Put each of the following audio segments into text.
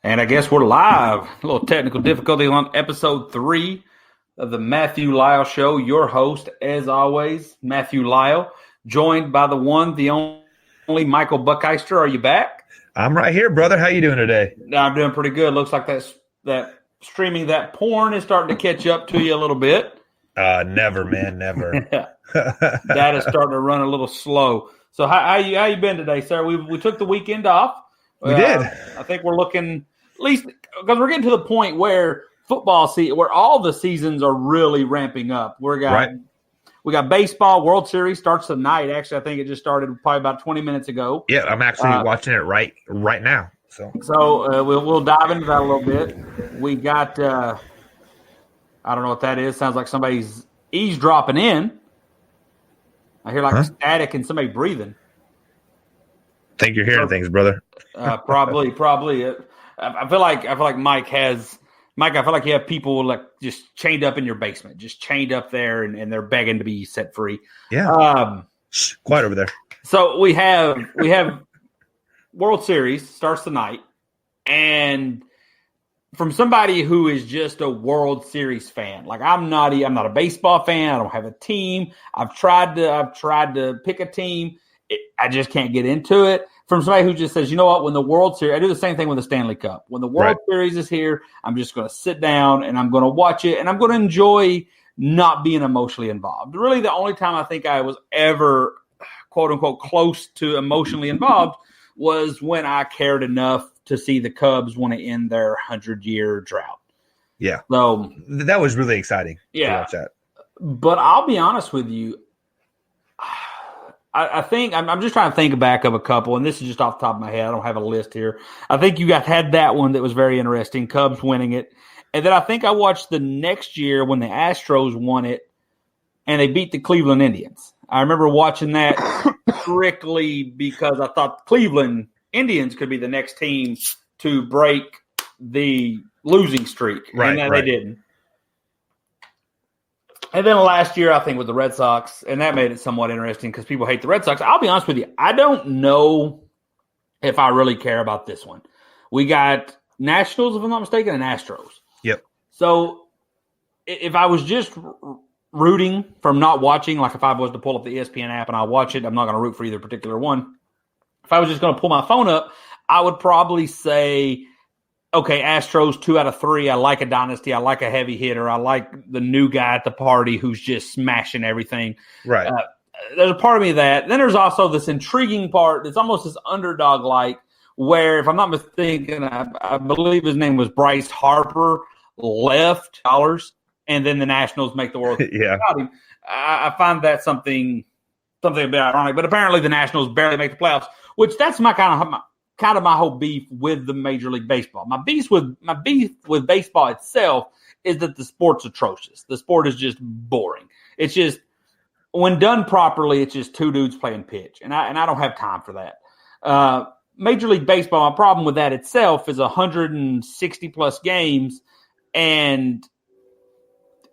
And I guess we're live. A little technical difficulty on episode 3 of the Matthew Lyle Show. Your host, as always, Matthew Lyle, joined by the one, the only Michael Buckeister. Are you back? I'm right here, brother. How you doing today? I'm doing pretty good. Looks like that streaming that porn is starting to catch up to you a little bit. Never, man, never. That is starting to run a little slow. So how you been today, sir? We took the weekend off. We did. I think we're looking, at least because we're getting to the point where where all the seasons are really ramping up. We got baseball. World Series starts tonight. Actually, I think it just started probably about 20 minutes ago. Yeah, I'm actually watching it right now. So we'll dive into that a little bit. We got I don't know what that is. Sounds like somebody's eavesdropping in. I hear static and somebody breathing. Think you're hearing things, brother. Probably. I feel like Mike. I feel like you have people like just chained up in your basement, just chained up there, and they're begging to be set free. Yeah. Quiet over there. So we have World Series starts tonight, and from somebody who is just a World Series fan, like I'm not a baseball fan. I don't have a team. I've tried to pick a team. I just can't get into it. From somebody who just says, you know what, when the World Series, I do the same thing with the Stanley Cup. When the World Series is here, I'm just going to sit down and I'm going to watch it and I'm going to enjoy not being emotionally involved. Really, the only time I think I was ever, quote unquote, close to emotionally involved was when I cared enough to see the Cubs want to end their 100-year drought. Yeah. So that was really exciting to watch that. But I'll be honest with you. I think I'm just trying to think back of a couple, and this is just off the top of my head. I don't have a list here. I think you had that one that was very interesting, Cubs winning it. And then I think I watched the next year when the Astros won it, and they beat the Cleveland Indians. I remember watching that strictly because I thought Cleveland Indians could be the next team to break the losing streak, and they didn't. And then last year, I think, with the Red Sox, and that made it somewhat interesting because people hate the Red Sox. I'll be honest with you. I don't know if I really care about this one. We got Nationals, if I'm not mistaken, and Astros. Yep. So if I was just rooting from not watching, like if I was to pull up the ESPN app and I watch it, I'm not going to root for either particular one. If I was just going to pull my phone up, I would probably say, okay, Astros 2 out of 3. I like a dynasty. I like a heavy hitter. I like the new guy at the party who's just smashing everything. Right. There's a part of me that. Then there's also this intriguing part. It's almost this underdog-like where, if I'm not mistaken, I believe his name was Bryce Harper, left dollars, and then the Nationals make the World Series. Yeah. I find that something a bit ironic. But apparently the Nationals barely make the playoffs, which that's my kind of my whole beef with the Major League Baseball. My beef with baseball itself is that the sport's atrocious. The sport is just boring. It's just, when done properly, it's just two dudes playing pitch, and I don't have time for that. Major League Baseball, my problem with that itself is 160 plus games, and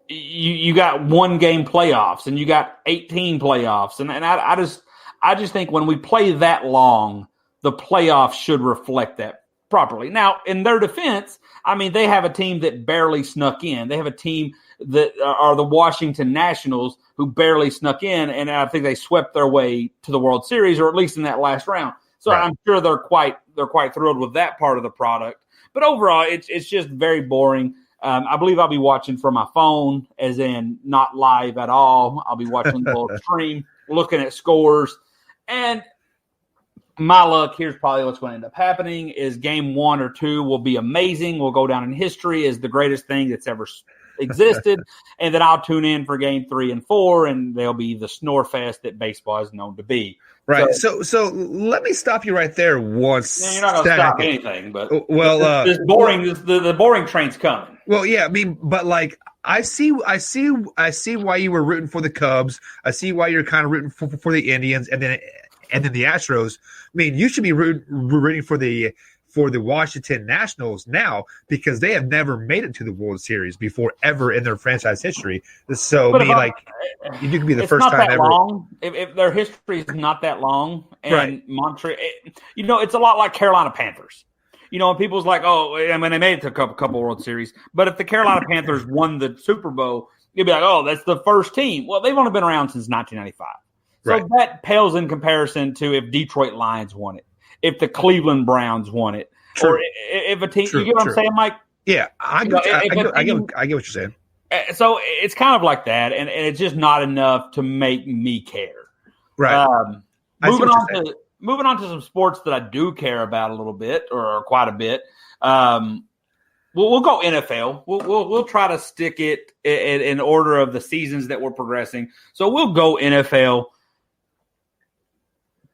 you got 1 game playoffs, and you got 18 playoffs, and I just think when we play that long, the playoffs should reflect that properly. Now, in their defense, I mean, they have a team that barely snuck in. They have a team that are the Washington Nationals who barely snuck in, and I think they swept their way to the World Series, or at least in that last round. So I'm sure they're quite thrilled with that part of the product. But overall, it's just very boring. I believe I'll be watching from my phone, as in not live at all. I'll be watching the little stream, looking at scores, and my luck, here's probably what's going to end up happening, is game 1 or 2 will be amazing. We'll go down in history as the greatest thing that's ever existed. And then I'll tune in for game 3 and 4, and they'll be the snore fest that baseball is known to be. Right. So let me stop you right there once. You're not going to stop anything, but the boring train's coming. Well, yeah, I mean, but like I see why you were rooting for the Cubs. I see why you're kind of rooting for the Indians, and then the Astros. I mean, you should be rooting for the Washington Nationals now, because they have never made it to the World Series before, ever in their franchise history. So, you could be the first time ever. Long. If their history is not that long, and Montreal, it's a lot like Carolina Panthers. and people's like, oh, I mean, they made it to a couple World Series. But if the Carolina Panthers won the Super Bowl, you'd be like, oh, that's the first team. Well, they've only been around since 1995. So that pales in comparison to if Detroit Lions won it, if the Cleveland Browns won it, or if a team. You get what I'm saying, Mike? Yeah, I get what you're saying. So it's kind of like that, and it's just not enough to make me care. Right. Moving on to some sports that I do care about a little bit, or quite a bit. We'll go NFL. We'll try to stick it in order of the seasons that we're progressing. So we'll go NFL.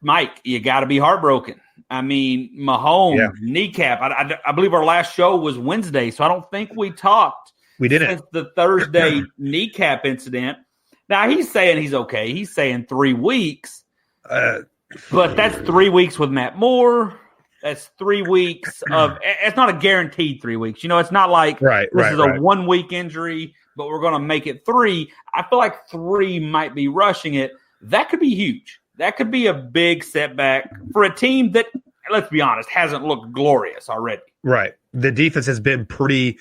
Mike, you got to be heartbroken. I mean, Mahomes, kneecap. I believe our last show was Wednesday, so I don't think we talked. We didn't. Since the Thursday kneecap incident. Now, he's saying he's okay. He's saying 3 weeks. But that's 3 weeks with Matt Moore. That's 3 weeks of – it's not a guaranteed 3 weeks. It's not like this is a 1 week injury, but we're going to make it 3. I feel like 3 might be rushing it. That could be huge. That could be a big setback for a team that, let's be honest, hasn't looked glorious already. Right. The defense has been pretty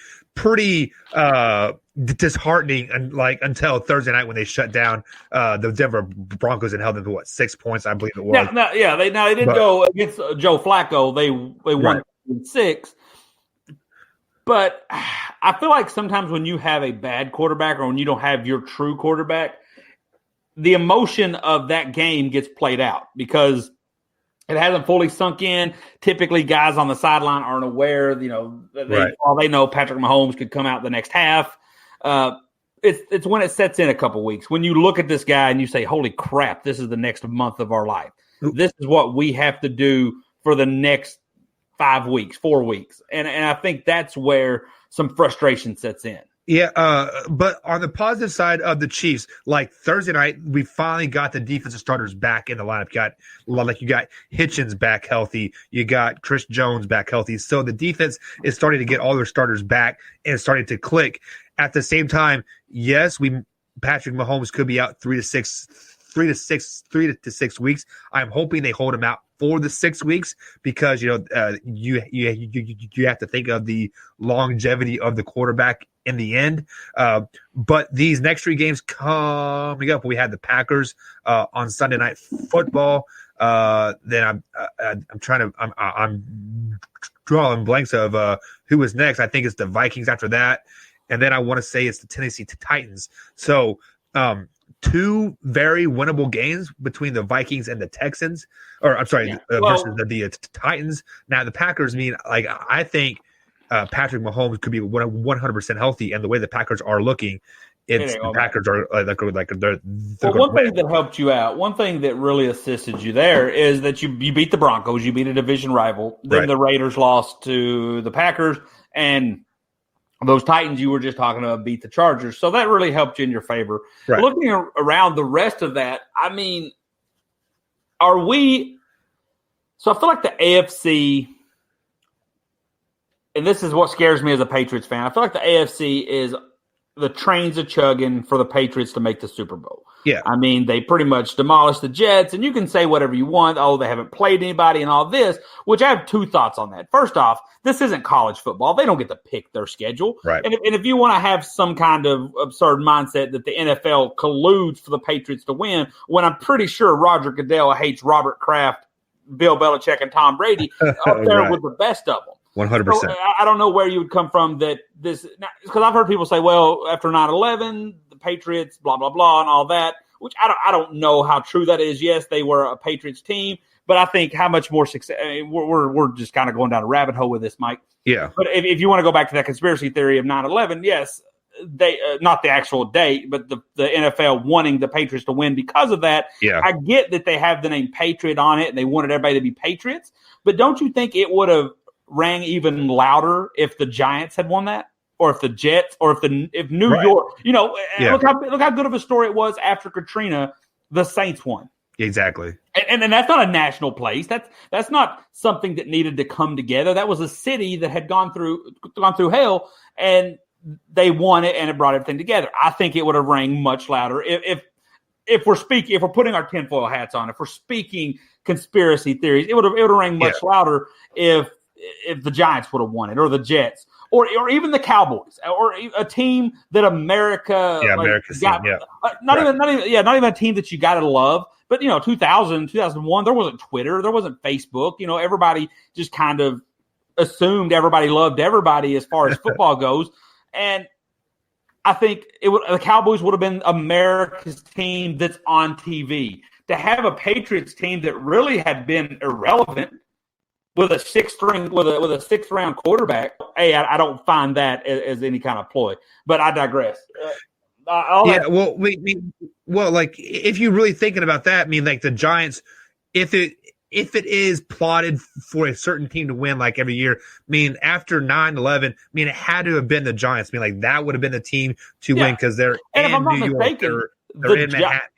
disheartening, and until Thursday night when they shut down the Denver Broncos and held them to 6 points, I believe it was. They didn't go against Joe Flacco. They won 6. But I feel like sometimes when you have a bad quarterback or when you don't have your true quarterback, the emotion of that game gets played out because it hasn't fully sunk in. Typically, guys on the sideline aren't aware. All they know, Patrick Mahomes could come out the next half. It's when it sets in a couple weeks. When you look at this guy and you say, "Holy crap, this is the next month of our life. This is what we have to do for the next 5 weeks, 4 weeks." And I think that's where some frustration sets in. Yeah, but on the positive side of the Chiefs, like Thursday night, we finally got the defensive starters back in the lineup. You got Hitchens back healthy. You got Chris Jones back healthy. So the defense is starting to get all their starters back and starting to click. At the same time, yes, Patrick Mahomes could be out 3 to 6 weeks. I'm hoping they hold him out for the 6 weeks because you have to think of the longevity of the quarterback in the end. But these next 3 games coming up, we had the Packers on Sunday Night Football. Then I'm drawing blanks of who was next. I think it's the Vikings after that, and then I want to say it's the Tennessee Titans. So 2 very winnable games between the Vikings and the Texans, versus the Titans. Now the Packers I think Patrick Mahomes could be 100% healthy, and the way the Packers are looking, the Packers are they're one thing that helped you out, one thing that really assisted you there is that you beat the Broncos, you beat a division rival. Then the Raiders lost to the Packers, and those Titans you were just talking about beat the Chargers. So that really helped you in your favor. Right. Looking around the rest of that, I mean, so I feel like the AFC, and this is what scares me as a Patriots fan, I feel like the AFC is the trains are chugging for the Patriots to make the Super Bowl. Yeah. I mean, they pretty much demolished the Jets, and you can say whatever you want. Oh, they haven't played anybody and all this, which I have 2 thoughts on that. First off, this isn't college football. They don't get to pick their schedule. Right. And if you want to have some kind of absurd mindset that the NFL colludes for the Patriots to win, when I'm pretty sure Roger Goodell hates Robert Kraft, Bill Belichick, and Tom Brady up there with the best of them. 100%. So I don't know where you would come from that this – because I've heard people say, well, after 9/11, the Patriots, blah, blah, blah, and all that, which I don't know how true that is. Yes, they were a Patriots team, but I think how much more success we're just kind of going down a rabbit hole with this, Mike. Yeah. But if you want to go back to that conspiracy theory of 9/11, yes, they not the actual date, but the NFL wanting the Patriots to win because of that. Yeah. I get that they have the name Patriot on it and they wanted everybody to be Patriots, but don't you think it would have rang even louder if the Giants had won that, or if the Jets, or if New York, look how good of a story it was after Katrina, the Saints won. Exactly. And that's not a national place. That's not something that needed to come together. That was a city that had gone through hell, and they won it, and it brought everything together. I think it would have rang much louder if we're putting our tinfoil hats on, if we're speaking conspiracy theories, it would have rang much louder if if the Giants would have won it, or the Jets, or even the Cowboys, or a team that America, America's got, team, not even a team that you got to love. But 2000, 2001, there wasn't Twitter, there wasn't Facebook. Everybody just kind of assumed everybody loved everybody as far as football goes, and I think the Cowboys would have been America's team that's on TV. To have a Patriots team that really had been irrelevant with a sixth round quarterback, I don't find that as any kind of ploy. But I digress. If you're really thinking about that, I mean, like the Giants, if it is plotted for a certain team to win like every year, I mean, after 9/11, I mean, it had to have been the Giants. I mean, like that would have been the team to win because they're in New York, they're in Manhattan.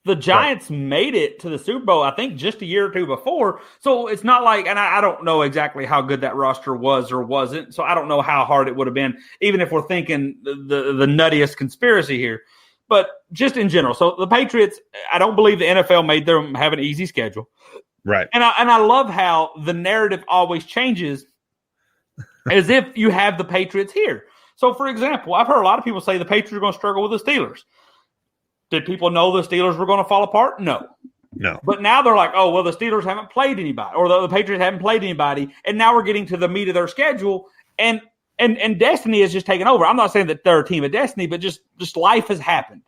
The Giants made it to the Super Bowl, I think, just a year or two before. So it's not like, and I don't know exactly how good that roster was or wasn't. So I don't know how hard it would have been, even if we're thinking the nuttiest conspiracy here. But just in general, so the Patriots, I don't believe the NFL made them have an easy schedule. Right. And I love how the narrative always changes as if you have the Patriots here. So, for example, I've heard a lot of people say the Patriots are going to struggle with the Steelers. Did people know the Steelers were going to fall apart? No. But now they're like, oh, well, the Steelers haven't played anybody, or the Patriots haven't played anybody, and now we're getting to the meat of their schedule, and destiny has just taken over. I'm not saying that they're a team of destiny, but just life has happened.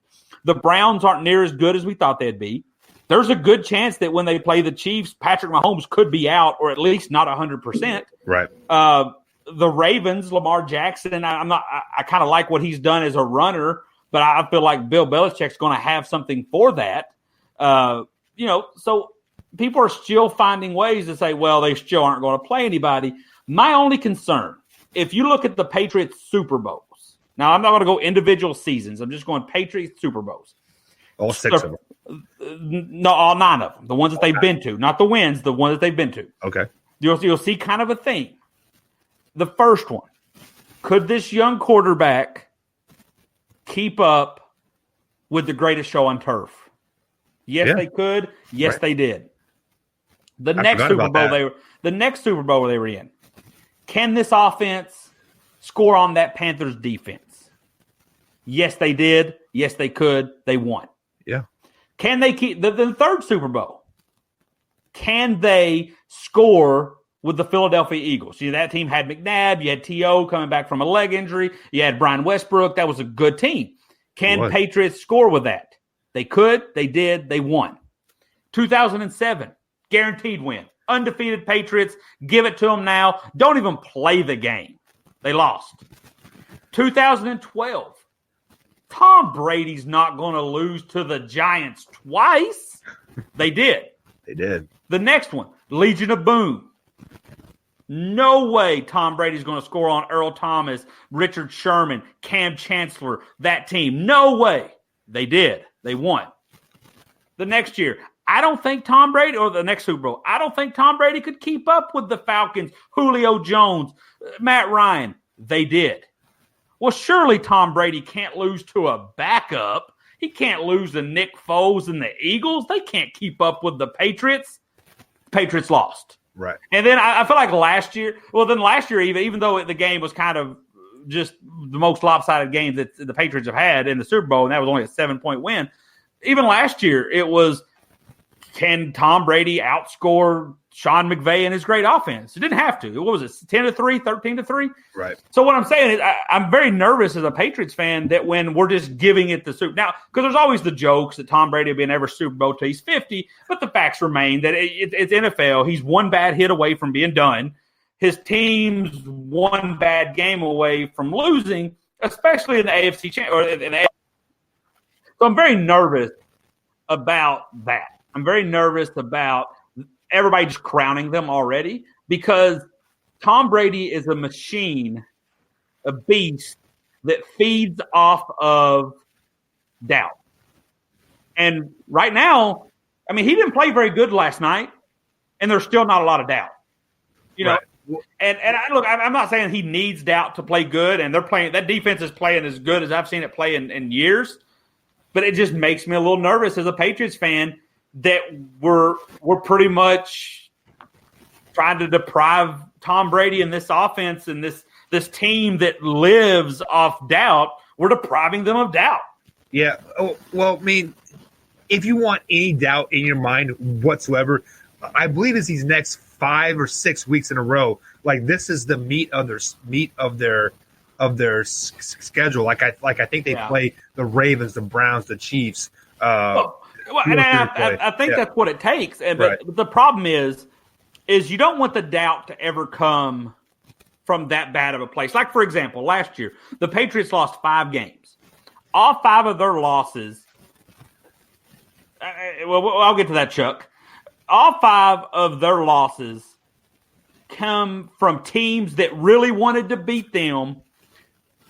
The Browns aren't near as good as we thought they'd be. There's a good chance that when they play the Chiefs, Patrick Mahomes could be out, or at least not 100%. Right. The Ravens, Lamar Jackson, I kind of like what he's done as a runner, but I feel like Bill Belichick's going to have something for that. So people are still finding ways to say, well, they still aren't going to play anybody. My only concern, if you look at the Patriots Super Bowls, now I'm not going to go individual seasons. I'm just going Patriots Super Bowls. All 6 of them. No, all 9 of them. The ones that they've been to. Not the wins, the ones that they've been to. Okay. You'll see kind of a theme. The first one, could this young quarterback keep up with the greatest show on turf? Yes, they could. Yes, they did. The next Super Bowl they were in. Can this offense score on that Panthers defense? Yes, they did. Yes, they could. They won. Yeah. Can they keep the third Super Bowl? Can they score with the Philadelphia Eagles? See, that team had McNabb. You had T.O. coming back from a leg injury. You had Brian Westbrook. That was a good team. Can Patriots score with that? They could. They did. They won. 2007, guaranteed win. Undefeated Patriots. Give it to them now. Don't even play the game. They lost. 2012, Tom Brady's not going to lose to the Giants twice. They did. They did. The next one, Legion of Boom. No way Tom Brady's going to score on Earl Thomas, Richard Sherman, Cam Chancellor, that team. No way. They did. They won. The next year, I don't think Tom Brady, or the next Super Bowl, I don't think Tom Brady could keep up with the Falcons, Julio Jones, Matt Ryan. They did. Well, surely Tom Brady can't lose to a backup. He can't lose to Nick Foles and the Eagles. They can't keep up with the Patriots. Patriots lost. Right. And then I feel like last year, even though the game was kind of just the most lopsided game that the Patriots have had in the Super Bowl, and that was only a 7-point win, even last year it was, can Tom Brady outscore Sean McVay and his great offense? It didn't have to. What was it, 10-3, 13-3? Right. So what I'm saying is I'm very nervous as a Patriots fan that when we're just giving it the Super – now, because there's always the jokes that Tom Brady will be in every Super Bowl till he's 50, but the facts remain that it's NFL. He's one bad hit away from being done. His team's one bad game away from losing, especially in the AFC So I'm very nervous about that. I'm very nervous about everybody just crowning them already, because Tom Brady is a machine, a beast that feeds off of doubt. And right now, I mean, he didn't play very good last night, and there's still not a lot of doubt. You know, right. And I'm not saying he needs doubt to play good, and they're playing, that defense is playing as good as I've seen it play in years. But it just makes me a little nervous as a Patriots fan that we're pretty much trying to deprive Tom Brady and this offense and this team that lives off doubt. We're depriving them of doubt. Yeah. Oh, well, I mean, if you want any doubt in your mind whatsoever, I believe it's these next 5 or 6 weeks in a row. Like this is the meat of their schedule. Like I think they play the Ravens, the Browns, the Chiefs. Well, and I think that's what it takes. But the problem is you don't want the doubt to ever come from that bad of a place. Like, for example, last year, the Patriots lost 5 games. All 5 of their losses I'll get to that, Chuck. All 5 of their losses come from teams that really wanted to beat them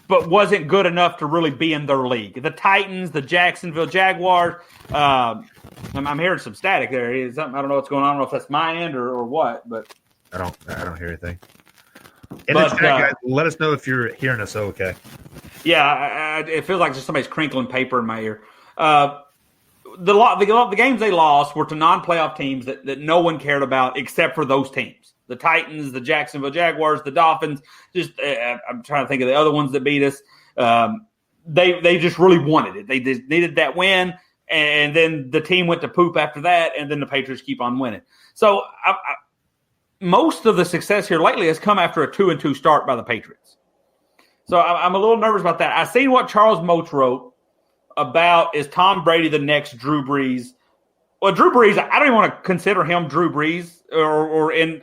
but wasn't good enough to really be in their league. The Titans, the Jacksonville Jaguars. I'm hearing some static there. I don't know what's going on. I don't know if that's my end or what, but I don't hear anything. In the chat, guys, let us know if you're hearing us okay. Yeah, it feels like just somebody's crinkling paper in my ear. The games they lost were to non-playoff teams that no one cared about except for those teams. The Titans, the Jacksonville Jaguars, the Dolphins. I'm trying to think of the other ones that beat us. They just really wanted it. They just needed that win, and then the team went to poop after that, and then the Patriots keep on winning. So most of the success here lately has come after a 2-2 start by the Patriots. So I'm a little nervous about that. I seen what Charles Moats wrote about, is Tom Brady the next Drew Brees? Well, Drew Brees, I don't even want to consider him Drew Brees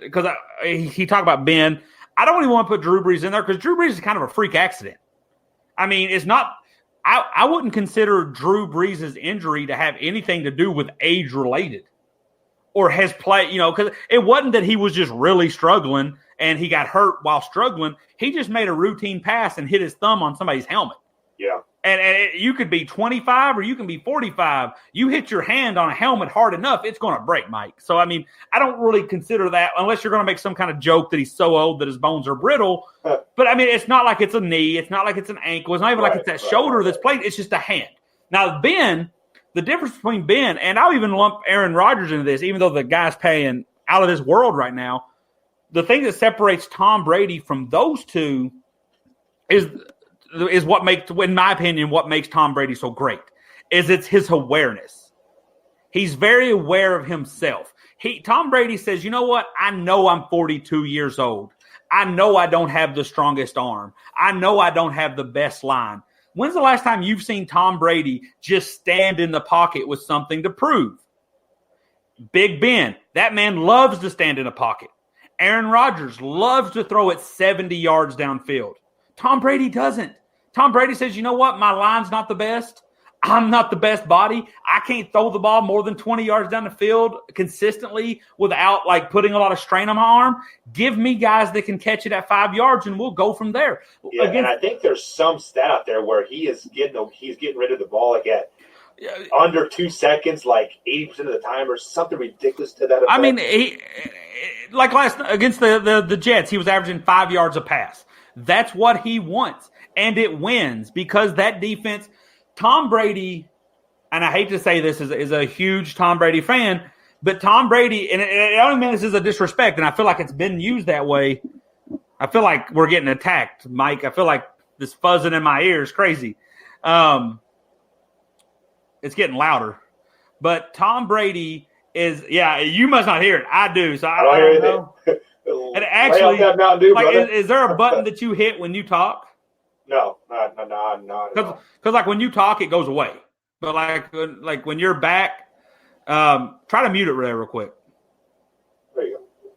because he talked about Ben. I don't even want to put Drew Brees in there because Drew Brees is kind of a freak accident. I mean, it's not – I wouldn't consider Drew Brees' injury to have anything to do with age-related or has played – because it wasn't that he was just really struggling and he got hurt while struggling. He just made a routine pass and hit his thumb on somebody's helmet. Yeah. And you could be 25 or you can be 45. You hit your hand on a helmet hard enough, it's going to break, Mike. So, I mean, I don't really consider that unless you're going to make some kind of joke that he's so old that his bones are brittle. But, I mean, it's not like it's a knee. It's not like it's an ankle. It's not even like it's that shoulder that's played. It's just a hand. Now, Ben, the difference between Ben, and I'll even lump Aaron Rodgers into this, even though the guy's paying out of this world right now, the thing that separates Tom Brady from those two is what makes, in my opinion, what makes Tom Brady so great, is it's his awareness. He's very aware of himself. Tom Brady says, you know what? I know I'm 42 years old. I know I don't have the strongest arm. I know I don't have the best line. When's the last time you've seen Tom Brady just stand in the pocket with something to prove? Big Ben, that man loves to stand in a pocket. Aaron Rodgers loves to throw it 70 yards downfield. Tom Brady doesn't. Tom Brady says, you know what? My line's not the best. I'm not the best body. I can't throw the ball more than 20 yards down the field consistently without like putting a lot of strain on my arm. Give me guys that can catch it at 5 yards, and we'll go from there. Yeah, and I think there's some stat out there where he's getting rid of the ball like at under 2 seconds, like 80% of the time, or something ridiculous to that effect. I mean, like last against the Jets, he was averaging 5 yards a pass. That's what he wants. And it wins because that defense, Tom Brady, and I hate to say this, is a huge Tom Brady fan, but Tom Brady, and I don't mean this is a disrespect, and I feel like it's been used that way. I feel like we're getting attacked, Mike. I feel like this fuzzing in my ear is crazy. It's getting louder. But Tom Brady is, you must not hear it. I do, so I don't know. And actually, is there a button that you hit when you talk? No. Because like when you talk, it goes away. But like when you're back, try to mute it real quick. There you go.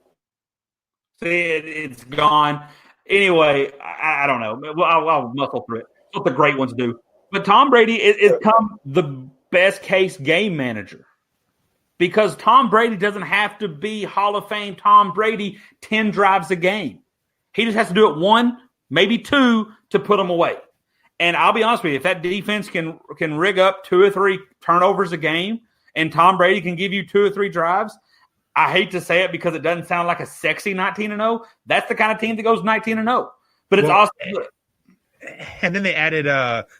See, it's gone. Anyway, I don't know. I'll muscle through it. That's what the great ones do. But Tom Brady is become the best case game manager. Because Tom Brady doesn't have to be Hall of Fame Tom Brady 10 drives a game. He just has to do it 1, maybe 2 to put them away. And I'll be honest with you, if that defense can rig up 2 or 3 turnovers a game and Tom Brady can give you 2 or 3 drives, I hate to say it because it doesn't sound like a sexy 19-0. That's the kind of team that goes 19-0. But it's awesome. And then they added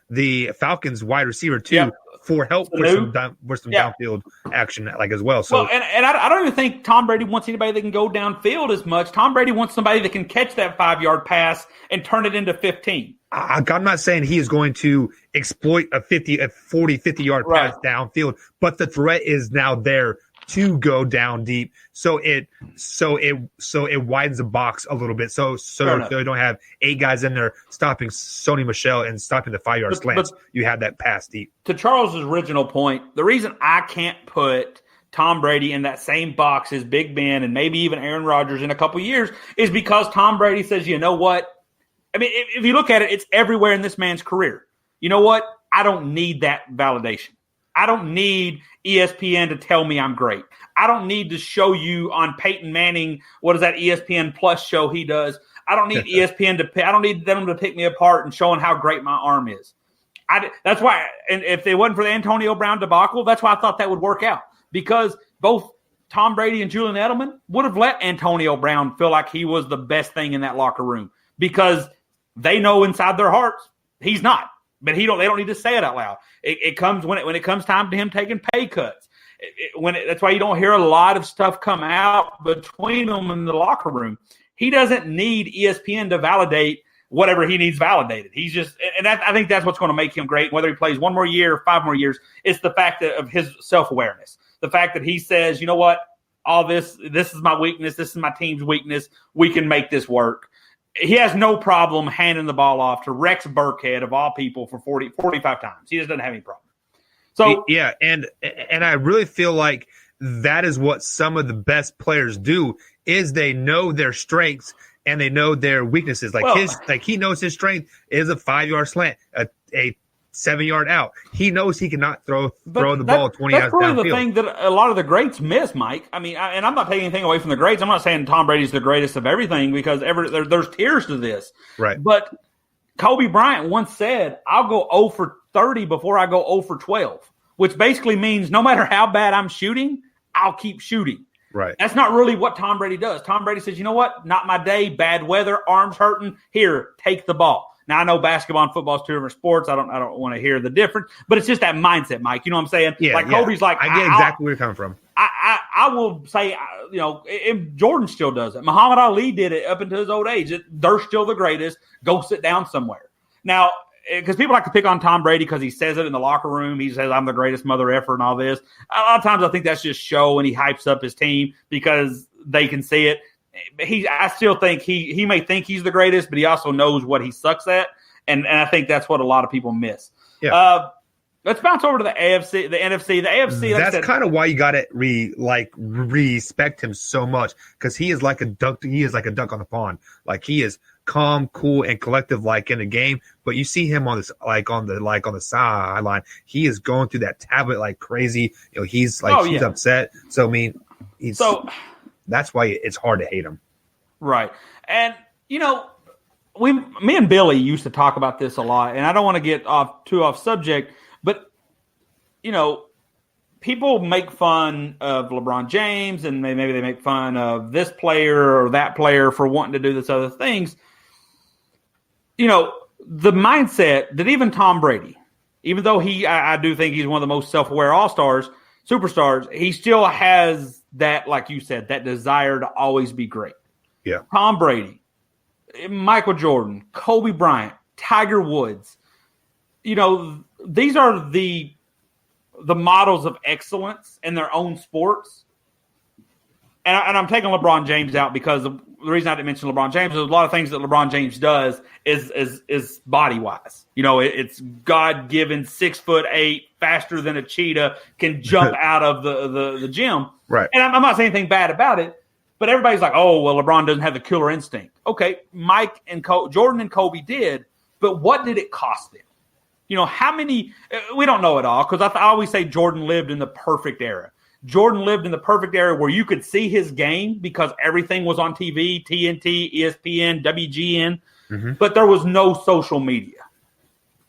the Falcons wide receiver too. Yeah. for help for some downfield action like as well. So and I don't even think Tom Brady wants anybody that can go downfield as much. Tom Brady wants somebody that can catch that 5-yard pass and turn it into 15. I'm not saying he is going to exploit a 50-yard pass downfield, but the threat is now there to go down deep. So it widens the box a little bit. So they don't have 8 guys in there stopping Sony Michel and stopping the 5-yard slants. You have that pass deep. To Charles's original point, the reason I can't put Tom Brady in that same box as Big Ben and maybe even Aaron Rodgers in a couple years is because Tom Brady says, you know what? I mean, if you look at it, it's everywhere in this man's career. You know what? I don't need that validation. I don't need ESPN to tell me I'm great. I don't need to show you on Peyton Manning, what is that ESPN Plus show he does. I don't need I don't need them to pick me apart and showing how great my arm is. That's why, and if it wasn't for the Antonio Brown debacle, that's why I thought that would work out. Because both Tom Brady and Julian Edelman would have let Antonio Brown feel like he was the best thing in that locker room because they know inside their hearts he's not. But they don't need to say it out loud. It comes when it comes time to him taking pay cuts. That's why you don't hear a lot of stuff come out between them in the locker room. He doesn't need ESPN to validate whatever he needs validated. He's just, and I think that's what's going to make him great. Whether he plays 1 more year or 5 more years, it's the fact of his self-awareness. The fact that he says, you know what, all this is my weakness. This is my team's weakness. We can make this work. He has no problem handing the ball off to Rex Burkhead, of all people, for 45 times. He just doesn't have any problem. So yeah, and I really feel like that is what some of the best players do is they know their strengths and they know their weaknesses. He knows his strength is a 5-yard slant, a 7-yard out. He knows he cannot throw the ball 20 yards downfield. That's probably the thing that a lot of the greats miss, Mike. I mean, and I'm not taking anything away from the greats. I'm not saying Tom Brady's the greatest of everything because there's tiers to this. Right. But Kobe Bryant once said, I'll go 0 for 30 before I go 0 for 12, which basically means no matter how bad I'm shooting, I'll keep shooting. Right. That's not really what Tom Brady does. Tom Brady says, you know what? Not my day, bad weather, arms hurting. Here, take the ball. Now, I know basketball and football is 2 different sports. I don't want to hear the difference, but it's just that mindset, Mike. You know what I'm saying? Yeah, Kobe's like, I get exactly where you're coming from. I will say, you know, if Jordan still does it. Muhammad Ali did it up until his old age. They're still the greatest. Go sit down somewhere. Now, because people like to pick on Tom Brady because he says it in the locker room. He says, I'm the greatest mother effer and all this. A lot of times I think that's just show and he hypes up his team because they can see it. I still think he may think he's the greatest, but he also knows what he sucks at, and I think that's what a lot of people miss. Yeah. Let's bounce over to the AFC, the NFC. The AFC. That's kind of why you got to respect him so much because he is like a duck. He is like a duck on the pond. Like he is calm, cool, and collective, like in the game. But you see him on this, on the sideline. He is going through that tablet like crazy. You know, he's upset. So I mean, that's why it's hard to hate him. Right. And, you know, me and Billy used to talk about this a lot, and I don't want to get too off subject, but, you know, people make fun of LeBron James, and maybe they make fun of this player or that player for wanting to do this other things. You know, the mindset that even Tom Brady, even though I do think he's one of the most self-aware all-stars, superstars, he still has that, like you said, that desire to always be great. Yeah. Tom Brady, Michael Jordan, Kobe Bryant, Tiger Woods. You know, these are the models of excellence in their own sports. And I'm taking LeBron James out because the reason I didn't mention LeBron James is a lot of things that LeBron James does is body wise. You know, it's God-given 6'8", faster than a cheetah, can jump out of the gym. Right. And I'm not saying anything bad about it, but everybody's like, oh, well, LeBron doesn't have the killer instinct. Okay, Mike and Jordan and Kobe did, but what did it cost them? You know, how many – we don't know it all because I always say Jordan lived in the perfect era. Jordan lived in the perfect era where you could see his game because everything was on TV, TNT, ESPN, WGN, but there was no social media.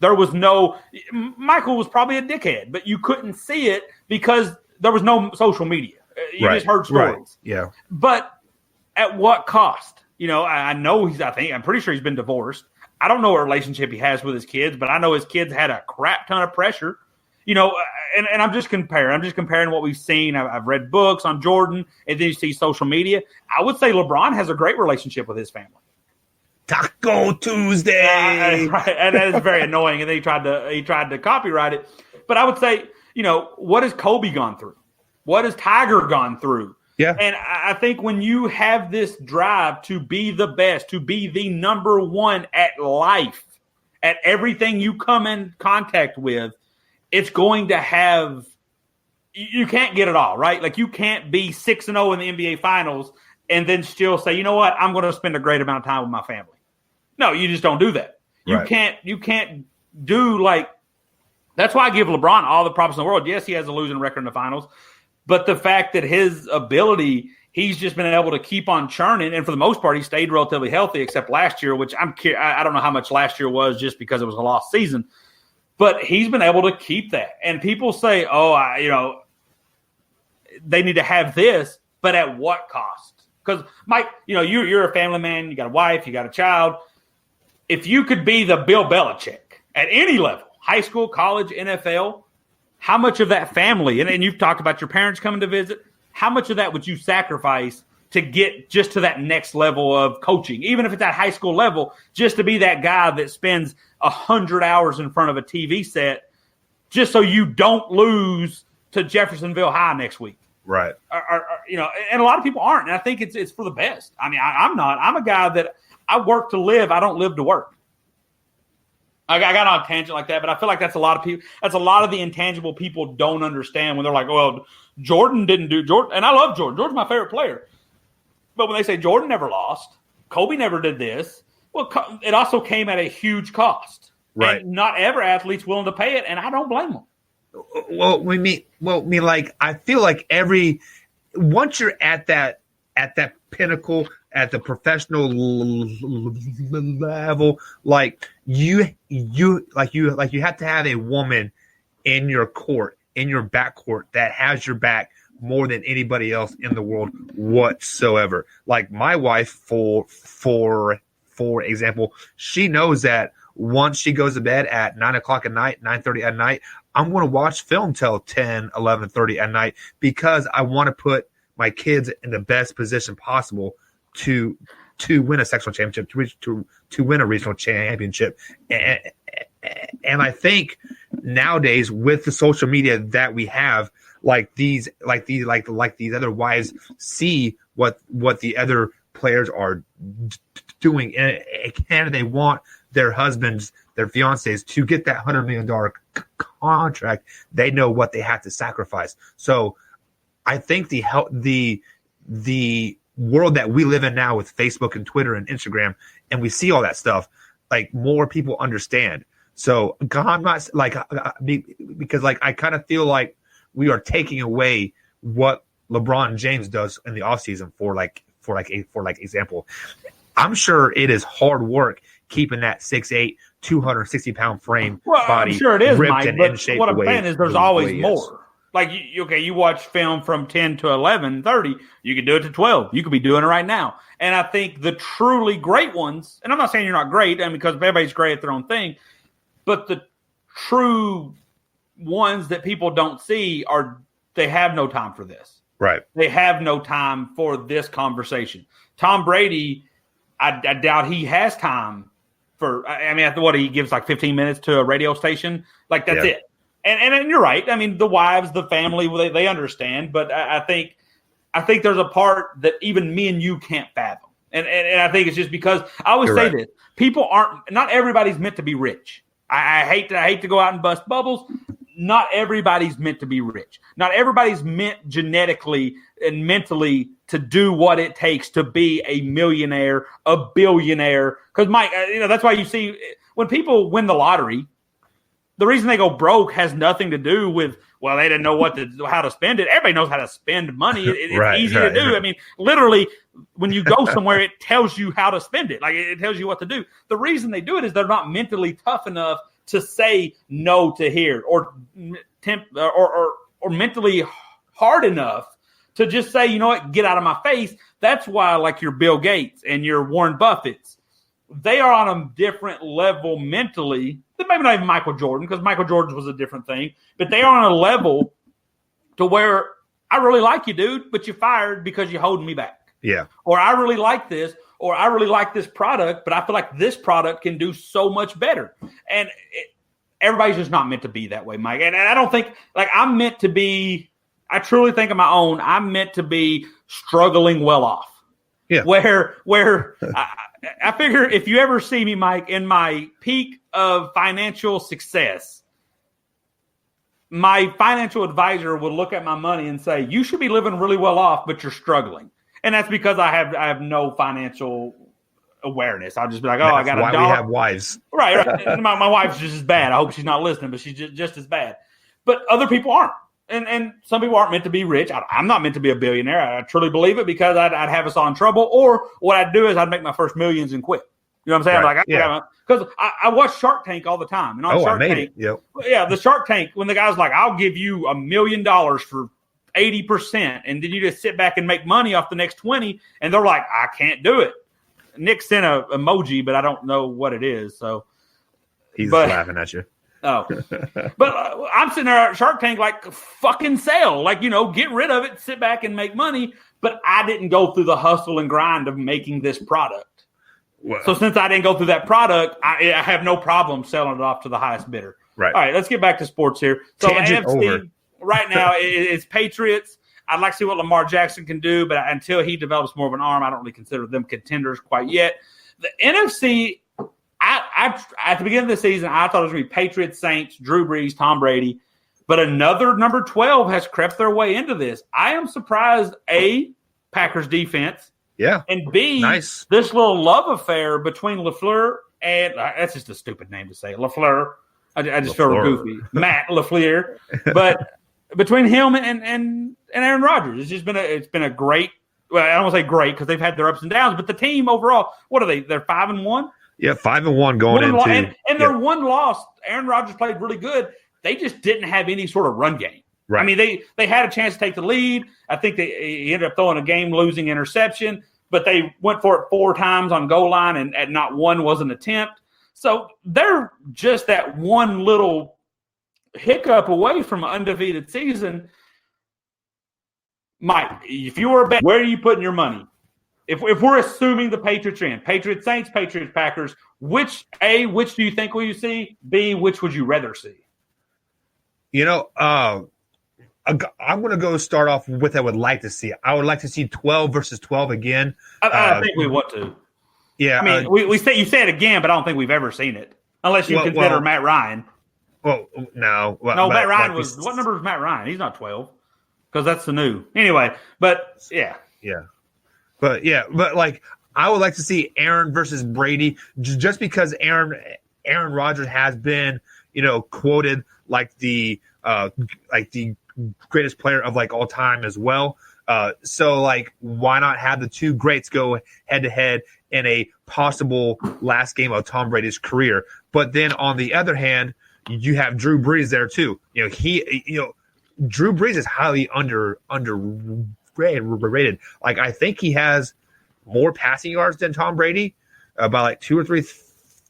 There was no – Michael was probably a dickhead, but you couldn't see it because there was no social media. You just heard stories. Right. Yeah. But at what cost? You know, I'm pretty sure he's been divorced. I don't know what relationship he has with his kids, but I know his kids had a crap ton of pressure. and I'm just comparing. I'm just comparing what we've seen. I've read books on Jordan, and then you see social media. I would say LeBron has a great relationship with his family. Taco Tuesday, right? And that is very annoying. And then he tried to copyright it. But I would say, what has Kobe gone through? What has Tiger gone through? Yeah. And I think when you have this drive to be the best, to be the number one at life, at everything you come in contact with, it's going to have – you can't get it all, right? Like you can't be 6-0 in the NBA Finals and then still say, you know what, I'm going to spend a great amount of time with my family. No, you just don't do that. You can't do like – that's why I give LeBron all the props in the world. Yes, he has a losing record in the finals, but the fact that his ability – he's just been able to keep on churning, and for the most part, he stayed relatively healthy, except last year, which I don't know how much last year was just because it was a lost season. But he's been able to keep that. And people say, they need to have this, but at what cost? Because, Mike, you're a family man. You got a wife. You got a child. If you could be the Bill Belichick at any level, high school, college, NFL, how much of that family, and you've talked about your parents coming to visit, how much of that would you sacrifice to get just to that next level of coaching, even if it's at high school level, just to be that guy that spends 100 hours in front of a TV set just so you don't lose to Jeffersonville High next week? Right. And a lot of people aren't. And I think it's for the best. I mean, I'm not. I'm a guy that I work to live. I don't live to work. I got on a tangent like that, but I feel like that's a lot of people. That's a lot of the intangible people don't understand when they're like, well, Jordan didn't do Jordan. And I love Jordan. Jordan's my favorite player. But when they say Jordan never lost, Kobe never did this, well, it also came at a huge cost. Right. And not every athlete's willing to pay it, and I don't blame them. I feel like once you're at that pinnacle, at the professional level, like you have to have a woman in your court, in your backcourt, that has your back more than anybody else in the world whatsoever. Like my wife, for example, she knows that once she goes to bed at 9 o'clock at night, 9:30 at night, I'm going to watch film till 10, 11:30 at night because I want to put my kids in the best position possible to win a sectional championship, to win a regional championship. And I think nowadays with the social media that we have, like these other wives see what the other players are doing, and they want their husbands, their fiancés, to get that $100 million contract. They know what they have to sacrifice. So I think the world that we live in now with Facebook and Twitter and Instagram, and we see all that stuff, like more people understand. So I'm not because I kind of feel like we are taking away what LeBron James does in the offseason for example. I'm sure it is hard work keeping that 6'8", 260-pound frame body. I'm sure it is, ripped Mike, and but in shape. what I'm saying is there's always more. Like, you watch film from 10 to 11, 30, you can do it to 12. You could be doing it right now. And I think the truly great ones, and I'm not saying you're not great, because everybody's great at their own thing, but the true ones that people don't see they have no time for this. Right. They have no time for this conversation. Tom Brady, I doubt he has time for, he gives like 15 minutes to a radio station. Like, that's it. And you're right. I mean, the wives, the family, they understand. But I think there's a part that even me and you can't fathom. And I think it's just because I always say this: people not everybody's meant to be rich. I hate to go out and bust bubbles. Not everybody's meant to be rich. Not everybody's meant genetically and mentally to do what it takes to be a millionaire, a billionaire. Because Mike, that's why you see when people win the lottery, the reason they go broke has nothing to do with, well, they didn't know how to spend it. Everybody knows how to spend money. It's easy to do. I mean, literally, when you go somewhere, it tells you how to spend it. Like, it tells you what to do. The reason they do it is they're not mentally tough enough to say no to here, or mentally hard enough to just say, you know what, get out of my face. That's why, like, your Bill Gates and your Warren Buffetts, they are on a different level mentally. Maybe not even Michael Jordan, because Michael Jordan was a different thing. But they are on a level to where I really like you, dude, but you fired because you're holding me back. Yeah. Or I really like this, or I really like this product, but I feel like this product can do so much better. And everybody's just not meant to be that way, Mike. And I don't think, like, I'm meant to be, I truly think of my own, I'm meant to be struggling well off. Yeah. Where I figure if you ever see me, Mike, in my peak of financial success, my financial advisor would look at my money and say, you should be living really well off, but you're struggling. And that's because I have no financial awareness. I'll just be like, oh, That's I got why a dog. we have wives. Right. My wife's just as bad. I hope she's not listening, but she's just as bad. But other people aren't. And some people aren't meant to be rich. I'm not meant to be a billionaire. I truly believe it, because I'd have us all in trouble. Or what I'd do is I'd make my first millions and quit. You know what I'm saying? Right. Because I watch Shark Tank all the time. And on Shark Tank, Yep. yeah, the Shark Tank, when the guy's like, I'll give you $1 million for 80%, and then you just sit back and make money off the next 20, and they're like, I can't do it. Nick sent a emoji, but I don't know what it is. So he's laughing at you. Oh, but I'm sitting there at Shark Tank like, fucking sell, like, get rid of it, sit back and make money. But I didn't go through the hustle and grind of making this product. Well, So since I didn't go through that product, I have no problem selling it off to the highest bidder. Right. All right, let's get back to sports here. So Tangent AFC over. right now it's Patriots. I'd like to see what Lamar Jackson can do, but until he develops more of an arm, I don't really consider them contenders quite yet. The NFC, I at the beginning of the season, I thought it was going to be Patriots, Saints, Drew Brees, Tom Brady, but another number 12 has crept their way into this. I am surprised, A, Packers defense, yeah. and B, Nice. this little love affair between LaFleur and that's just a stupid name to say, LaFleur. I just feel goofy. Matt LaFleur. But between him and Aaron Rodgers, it's been a great, well, I don't want to say great because they've had their ups and downs, but the team overall, what are they? They're 5-1? Yeah, 5-1 going into and their one loss, Aaron Rodgers played really good. They just didn't have any sort of run game. Right. I mean, they had a chance to take the lead. I think he ended up throwing a game-losing interception, but they went for it 4 times on goal line, and not one was an attempt. So they're just that one little hiccup away from an undefeated season. Mike, if you were a bet, where are you putting your money? If we're assuming the Patriots are in, Patriots, Saints, Patriots, Packers, which do you think will you see? B, which would you rather see? I'm going to go start off with what I would like to see. I would like to see 12 versus 12 again. I think we want to. Yeah. I mean, you say it again, but I don't think we've ever seen it. Unless you consider Matt Ryan. Well, no. No, Matt Ryan was – what number is Matt Ryan? He's not 12 because that's the new. Anyway, but yeah. Yeah. But like I would like to see Aaron versus Brady just because Aaron Rodgers has been, quoted like the greatest player of like all time as well. So like why not have the two greats go head to head in a possible last game of Tom Brady's career? But then on the other hand, you have Drew Brees there too. Drew Brees is highly underrated. Like I think he has more passing yards than Tom Brady by like 2,000 or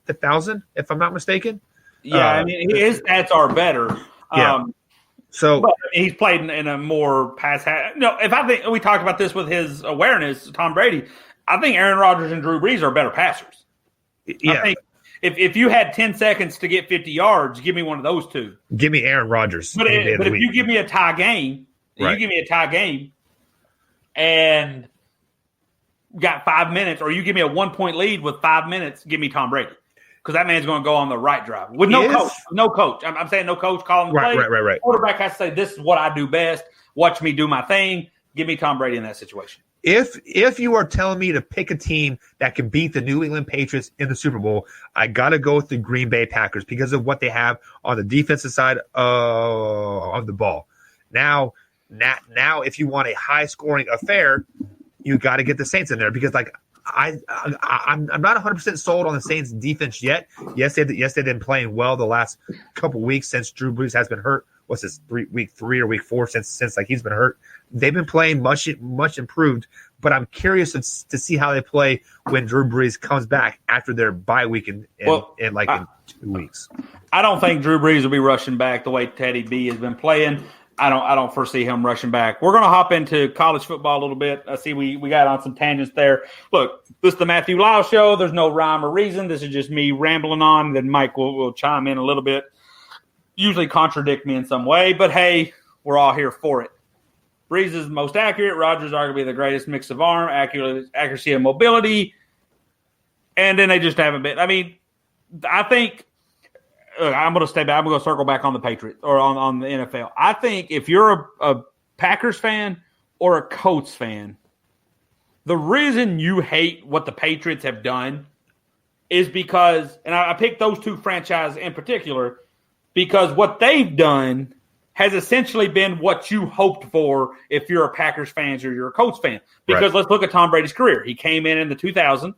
3,000, if I'm not mistaken. Yeah, I mean his stats are better. Yeah. But he's played in a more pass. If I think we talked about this with his awareness, Tom Brady, I think Aaron Rodgers and Drew Brees are better passers. Yeah. I think if you had 10 seconds to get 50 yards, give me one of those two. Give me Aaron Rodgers. But if you give me a tie game, and got 5 minutes, or you give me a 1-point lead with 5 minutes, give me Tom Brady. Because that man's going to go on the right drive with no coach. No coach. I'm saying no coach calling the play. Right. Quarterback has to say, this is what I do best. Watch me do my thing. Give me Tom Brady in that situation. If you are telling me to pick a team that can beat the New England Patriots in the Super Bowl, I got to go with the Green Bay Packers because of what they have on the defensive side of the ball. Now, if you want a high-scoring affair, you got to get the Saints in there because, like, I'm not 100% sold on the Saints defense yet. Yes, they've been playing well the last couple weeks since Drew Brees has been hurt. What's this, week 3 or week 4 since like he's been hurt? They've been playing much improved, but I'm curious to see how they play when Drew Brees comes back after their bye week in 2 weeks. I don't think Drew Brees will be rushing back the way Teddy B has been playing. I don't foresee him rushing back. We're going to hop into college football a little bit. I see we got on some tangents there. Look, this is the Matthew Lyle show. There's no rhyme or reason. This is just me rambling on. Then Mike will chime in a little bit, usually contradict me in some way. But, hey, we're all here for it. Brees is the most accurate. Rodgers arguably the greatest mix of arm, accuracy, and mobility. And then they just haven't been. I mean, I think – I'm going to stay back. I'm going to circle back on the Patriots or on the NFL. I think if you're a Packers fan or a Colts fan, the reason you hate what the Patriots have done is because, and I picked those two franchises in particular, because what they've done has essentially been what you hoped for if you're a Packers fan or you're a Colts fan. Because Let's look at Tom Brady's career. He came in the 2000s,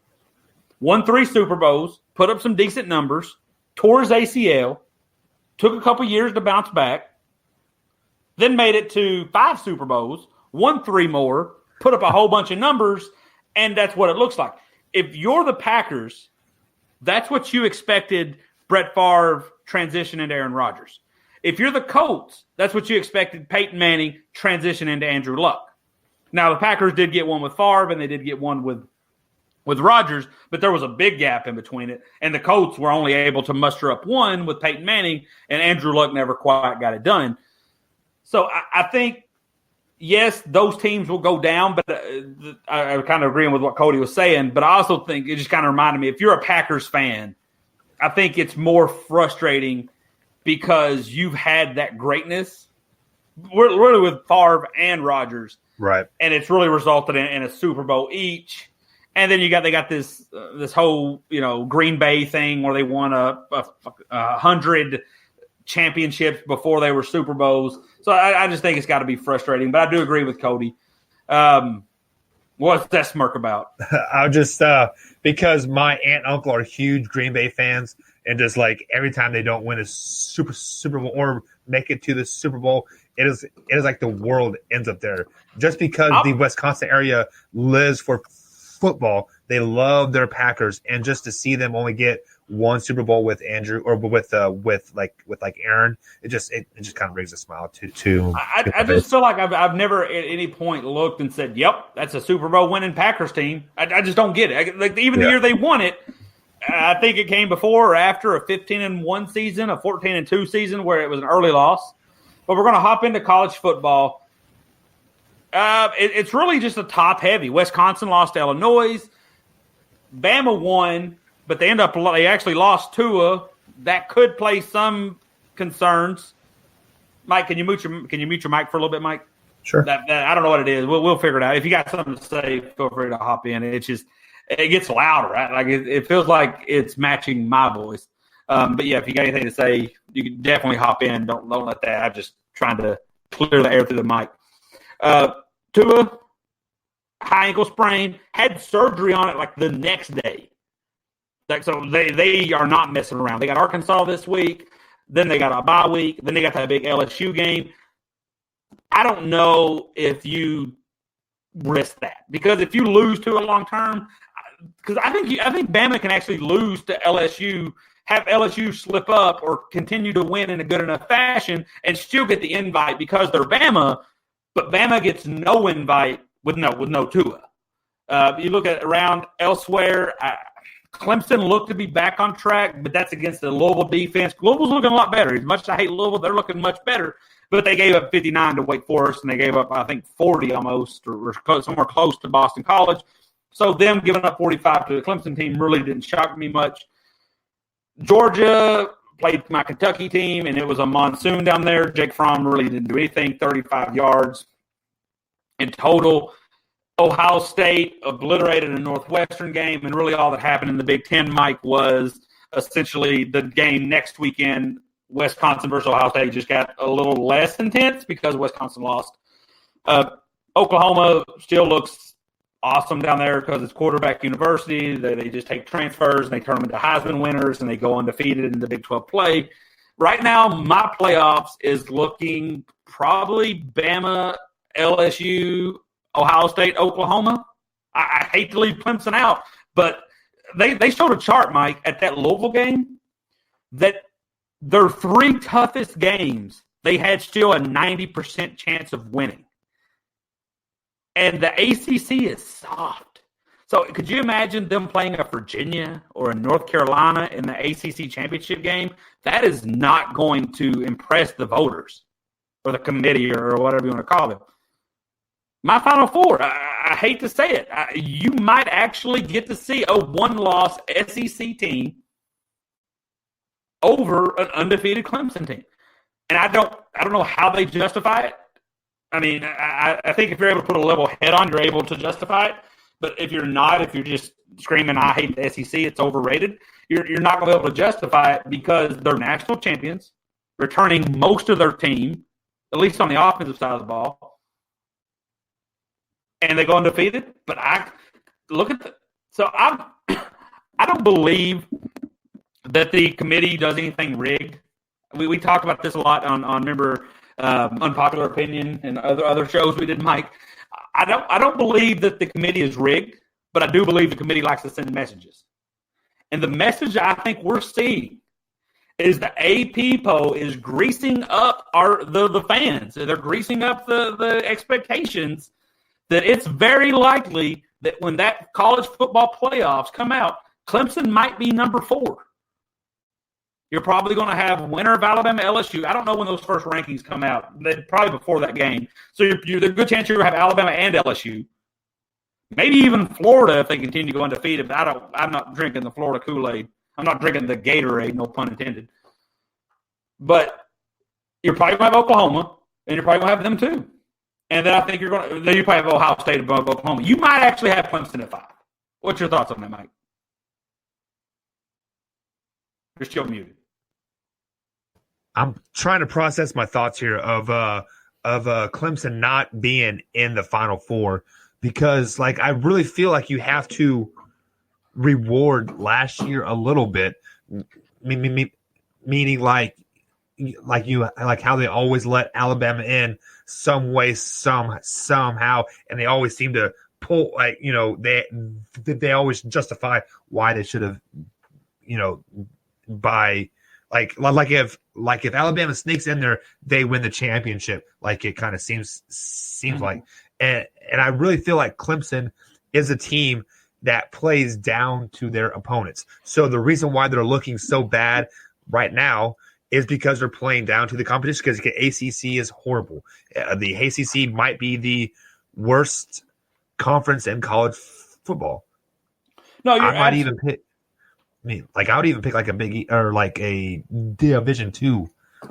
won 3 Super Bowls, put up some decent numbers, tore his ACL, took a couple years to bounce back, then made it to 5 Super Bowls, won 3 more, put up a whole bunch of numbers, and that's what it looks like. If you're the Packers, that's what you expected Brett Favre transition into Aaron Rodgers. If you're the Colts, that's what you expected Peyton Manning transition into Andrew Luck. Now, the Packers did get one with Favre, and they did get one with Rodgers, but there was a big gap in between it, and the Colts were only able to muster up one with Peyton Manning, and Andrew Luck never quite got it done. So I think, yes, those teams will go down, but I kind of agreeing with what Cody was saying, but I also think it just kind of reminded me, if you're a Packers fan, I think it's more frustrating because you've had that greatness, really with Favre and Rodgers, right? And it's really resulted in a Super Bowl each. And then they got this whole Green Bay thing where they won 100 championships before they were Super Bowls. So I just think it's got to be frustrating. But I do agree with Cody. What's that smirk about? I'll just because my aunt and uncle are huge Green Bay fans, and just like every time they don't win a Super Bowl or make it to the Super Bowl, it is like the world ends up there. Just because the Wisconsin area lives for football, they love their Packers, and just to see them only get one Super Bowl with Andrew or with Aaron, it just kind of brings a smile to I just feel like I've never at any point looked and said, "Yep, that's a Super Bowl winning Packers team." I just don't get it. The year they won it, I think it came before or after a 15-1 season, a 14-2 season where it was an early loss. But we're going to hop into college football. It's really just a top heavy. Wisconsin lost to Illinois. Bama won, but they actually lost Tua. That could play some concerns. Mike, can you mute your mic for a little bit, Mike? Sure. That I don't know what it is. We'll figure it out. If you got something to say, feel free to hop in. It gets louder, right? Like it feels like it's matching my voice. But yeah, if you got anything to say, you can definitely hop in. Don't let that. I'm just trying to clear the air through the mic. Tua, high ankle sprain, had surgery on it like the next day. So they are not messing around. They got Arkansas this week, then they got a bye week, then they got that big LSU game. I don't know if you risk that, because if you lose to it long term, because I think Bama can actually lose to LSU, have LSU slip up or continue to win in a good enough fashion and still get the invite because they're Bama. But Bama gets no invite with no Tua. You look at around elsewhere, Clemson looked to be back on track, but that's against the Louisville defense. Louisville's looking a lot better. As much as I hate Louisville, they're looking much better. But they gave up 59 to Wake Forest, and they gave up, I think, 40 almost, or somewhere close to Boston College. So them giving up 45 to the Clemson team really didn't shock me much. Georgia played my Kentucky team, and it was a monsoon down there. Jake Fromm really didn't do anything, 35 yards in total. Ohio State obliterated a Northwestern game, and really all that happened in the Big Ten, Mike, was essentially the game next weekend. Wisconsin versus Ohio State just got a little less intense because Wisconsin lost. Oklahoma still looks awesome down there because it's quarterback university. They just take transfers and they turn them into Heisman winners, and they go undefeated in the Big 12 play. Right now, my playoffs is looking probably Bama, LSU, Ohio State, Oklahoma. I hate to leave Clemson out, but they showed a chart, Mike, at that Louisville game that their 3 toughest games, they had still a 90% chance of winning. And the ACC is soft. So could you imagine them playing a Virginia or a North Carolina in the ACC championship game? That is not going to impress the voters or the committee or whatever you want to call them. My Final Four, I hate to say it, you might actually get to see a one-loss SEC team over an undefeated Clemson team. And I don't know how they justify it. I mean, I think if you're able to put a level head on, you're able to justify it. But if you're not, if you're just screaming, I hate the SEC, it's overrated, you're not going to be able to justify it because they're national champions, returning most of their team, at least on the offensive side of the ball, and they go undefeated. But I don't believe that the committee does anything rigged. We talked about this a lot on remember Unpopular Opinion and other shows we did, Mike. I don't believe that the committee is rigged, but I do believe the committee likes to send messages. And the message I think we're seeing is the AP poll is greasing up the fans. They're greasing up the expectations that it's very likely that when that college football playoffs come out, Clemson might be number 4. You're probably going to have winner of Alabama, LSU. I don't know when those first rankings come out. They're probably before that game. So there's a good chance you're going to have Alabama and LSU. Maybe even Florida if they continue to go undefeated. But I'm not drinking the Florida Kool-Aid. I'm not drinking the Gatorade, no pun intended. But you're probably going to have Oklahoma, and you're probably going to have them too. And then I think you probably have Ohio State above Oklahoma. You might actually have Clemson at 5. What's your thoughts on that, Mike? You're still muted. I'm trying to process my thoughts here of Clemson not being in the Final Four because, like, I really feel like you have to reward last year a little bit, meaning like how they always let Alabama in some way, somehow, and they always seem to pull, like, you know, they always justify why they should have, you know, by like if Alabama sneaks in there, they win the championship. Like it kind of seems like, and I really feel like Clemson is a team that plays down to their opponents. So the reason why they're looking so bad right now is because they're playing down to the competition. Because the ACC is horrible. The ACC might be the worst conference in college football. No, I might even pick. I mean, like I would even pick like a big or like a Division II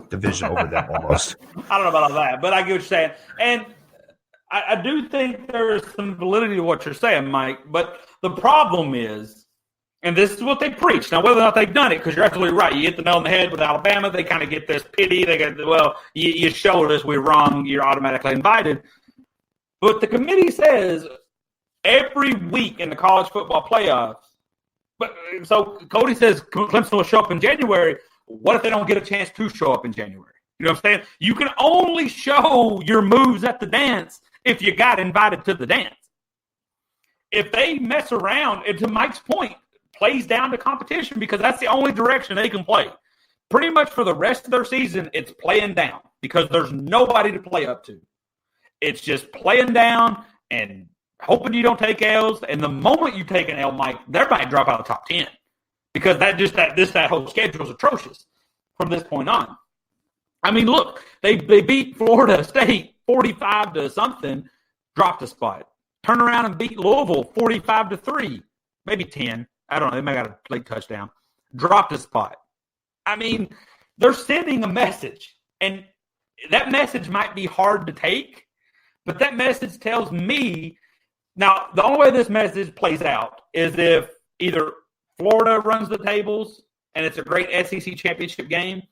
division over them almost. I don't know about all that, but I get what you're saying, and I do think there is some validity to what you're saying, Mike. But the problem is, and this is what they preach. Now, whether or not they've done it, because you're absolutely right. You hit the nail on the head with Alabama. They kind of get this pity. They get, well, you showed us we're wrong. You're automatically invited. But the committee says every week in the college football playoffs. But so Cody says Clemson will show up in January. What if they don't get a chance to show up in January? You know what I'm saying? You can only show your moves at the dance if you got invited to the dance. If they mess around, and to Mike's point, plays down to competition because that's the only direction they can play. Pretty much for the rest of their season, it's playing down because there's nobody to play up to. It's just playing down and hoping you don't take L's. And the moment you take an L, Mike, they might drop out of the top 10 because that whole schedule is atrocious from this point on. I mean, look, they beat Florida State 45 to something, dropped a spot. Turn around and beat Louisville 45-3, maybe 10. I don't know. They might have got a late touchdown. Dropped a spot. I mean, they're sending a message, and that message might be hard to take, but that message tells me. Now, the only way this message plays out is if either Florida runs the tables and it's a great SEC championship game,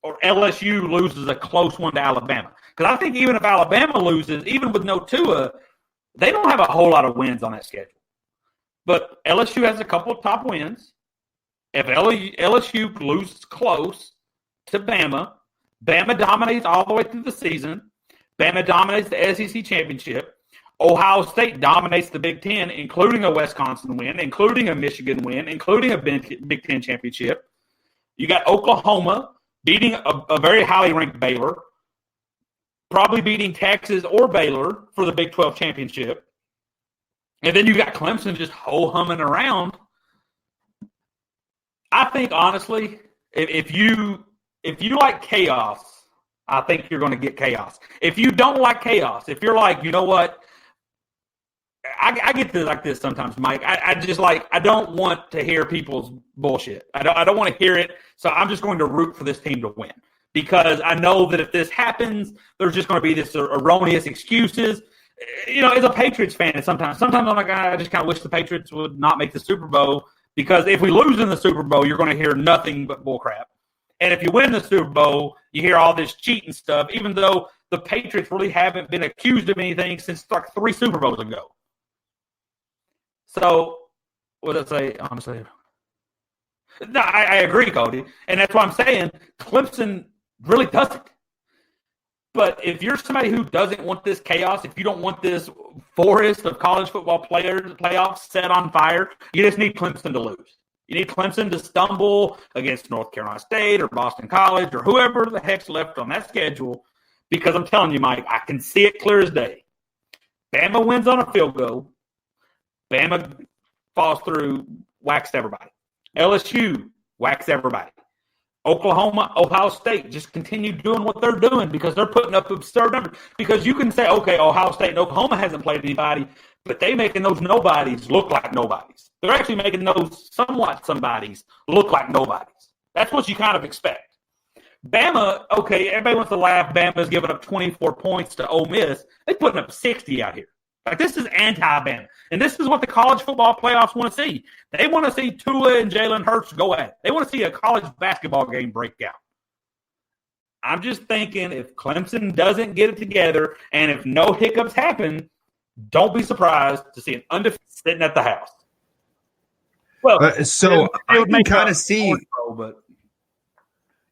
or LSU loses a close one to Alabama. Because I think even if Alabama loses, even with no Tua, they don't have a whole lot of wins on that schedule. But LSU has a couple of top wins. If LSU loses close to Bama, Bama dominates all the way through the season. Bama dominates the SEC championship. Ohio State dominates the Big Ten, including a Wisconsin win, including a Michigan win, including a Big Ten championship. You got Oklahoma beating a very highly ranked Baylor, probably beating Texas or Baylor for the Big 12 championship. And then you got Clemson just ho-humming around. I think, honestly, if you like chaos, I think you're going to get chaos. If you don't like chaos, if you're like, you know what, I get this like this sometimes, Mike. I just I don't want to hear people's bullshit. I don't want to hear it. So I'm just going to root for this team to win because I know that if this happens, there's just going to be this erroneous excuses. You know, as a Patriots fan, sometimes I'm like, I just kind of wish the Patriots would not make the Super Bowl because if we lose in the Super Bowl, you're going to hear nothing but bullcrap. And if you win the Super Bowl, you hear all this cheating stuff, even though the Patriots really haven't been accused of anything since like 3 Super Bowls ago. So, what did I say? Honestly, no, I agree, Cody, and that's why I'm saying Clemson really doesn't. But if you're somebody who doesn't want this chaos, if you don't want this forest of college football playoffs set on fire, you just need Clemson to lose. You need Clemson to stumble against North Carolina State or Boston College or whoever the heck's left on that schedule. Because I'm telling you, Mike, I can see it clear as day. Bama wins on a field goal. Bama falls through, whacks everybody. LSU whacks everybody. Oklahoma, Ohio State just continue doing what they're doing because they're putting up absurd numbers. Because you can say, okay, Ohio State and Oklahoma hasn't played anybody, but they're making those nobodies look like nobodies. They're actually making those somewhat somebodies look like nobodies. That's what you kind of expect. Bama, okay, everybody wants to laugh. Bama's giving up 24 points to Ole Miss. They're putting up 60 out here. Like, this is anti-Bama. And this is what the college football playoffs want to see. They want to see Tua and Jalen Hurts go at it. They want to see a college basketball game break out. I'm just thinking if Clemson doesn't get it together and if no hiccups happen, don't be surprised to see an undefeated sitting at the house. Well, so I can kind of see – but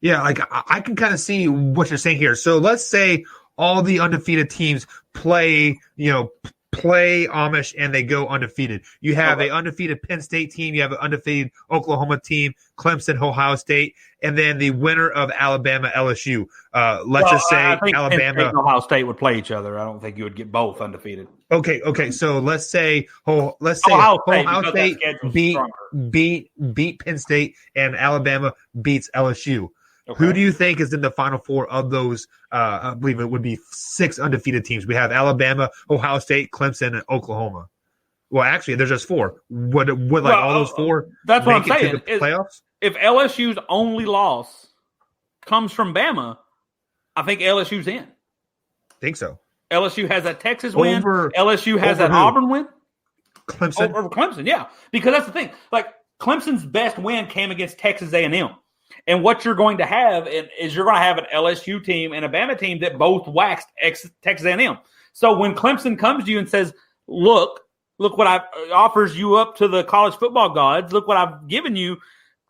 yeah, like I can kind of see what you're saying here. So let's say all the undefeated teams play Amish and they go undefeated. You have an undefeated Penn State team, you have an undefeated Oklahoma team, Clemson, Ohio State, and then the winner of Alabama, LSU. Let's just say I think Alabama Penn State and Ohio State would play each other. I don't think you would get both undefeated. Okay. So let's say Ohio State beat Penn State and Alabama beats LSU. Okay. Who do you think is in the Final Four of those? I believe it would be 6 undefeated teams. We have Alabama, Ohio State, Clemson, and Oklahoma. Well, actually, there's just 4. Would all those 4? That's what I'm saying. To the playoffs? If LSU's only loss comes from Bama, I think LSU's in. Think so. LSU has that Texas win. LSU has that Auburn win. Clemson. Over Clemson, yeah. Because that's the thing. Like, Clemson's best win came against Texas A&M. And what you're going to have is you're going to have an LSU team and a Bama team that both waxed Texas A&M. So when Clemson comes to you and says, look what I offers you up to the college football gods, look what I've given you,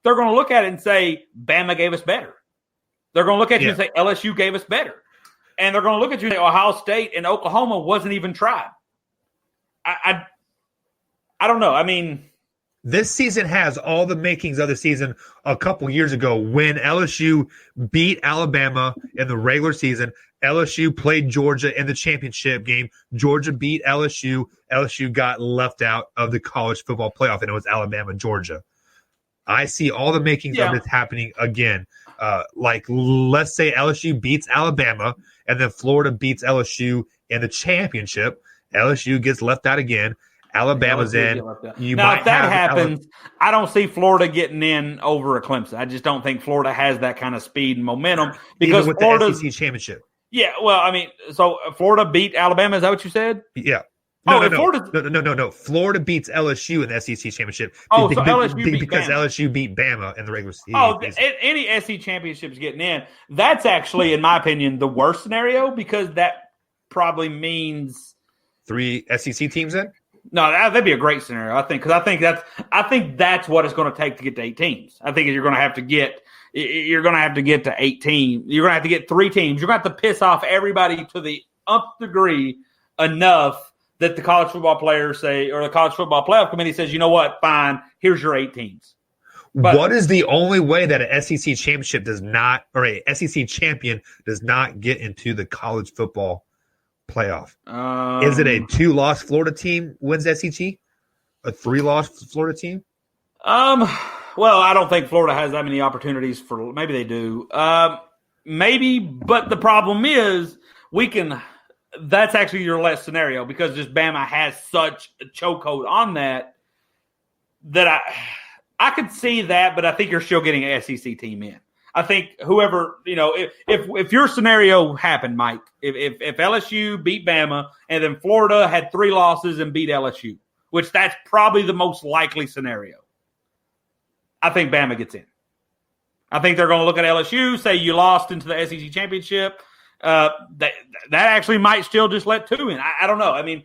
they're going to look at it and say, Bama gave us better. They're going to look at you and say, LSU gave us better. And they're going to look at you and say, Ohio State and Oklahoma wasn't even tried. I don't know. I mean, this season has all the makings of the season a couple years ago when LSU beat Alabama in the regular season. LSU played Georgia in the championship game. Georgia beat LSU. LSU got left out of the college football playoff, and it was Alabama, Georgia. I see all the makings of this happening again. Like, let's say LSU beats Alabama, and then Florida beats LSU in the championship. LSU gets left out again. Alabama's in. Now, if that happens, I don't see Florida getting in over a Clemson. I just don't think Florida has that kind of speed and momentum because with Florida's the SEC championship. Yeah, well, I mean, so Florida beat Alabama. Is that what you said? Yeah. No. Florida beats LSU in the SEC championship. So LSU beat because Bama. LSU beat Bama in the regular season. Any SEC championships getting in. That's actually, in my opinion, the worst scenario because that probably means 3 SEC teams in. No, that'd be a great scenario. I think that's what it's going to take to get to 8 teams. I think you're going to have to get to 8 teams. You're going to have to get 3 teams. You're going to have to piss off everybody to the nth degree enough that the college football players say, or the college football playoff committee says, you know what, fine, here's your 8 teams. But what is the only way that an SEC championship does not, or a SEC champion does not get into the college football playoff? Is it a 2-loss Florida team wins SEC? A 3-loss Florida team? Well, I don't think Florida has that many opportunities for. Maybe they do. Maybe, but the problem is that's actually your last scenario because just Bama has such a chokehold on that I could see that, but I think you're still getting an SEC team in. I think whoever, if your scenario happened, Mike, if LSU beat Bama and then Florida had 3 losses and beat LSU, which that's probably the most likely scenario, I think Bama gets in. I think they're going to look at LSU, say you lost into the SEC championship. That actually might still just let 2 in. I don't know. I mean,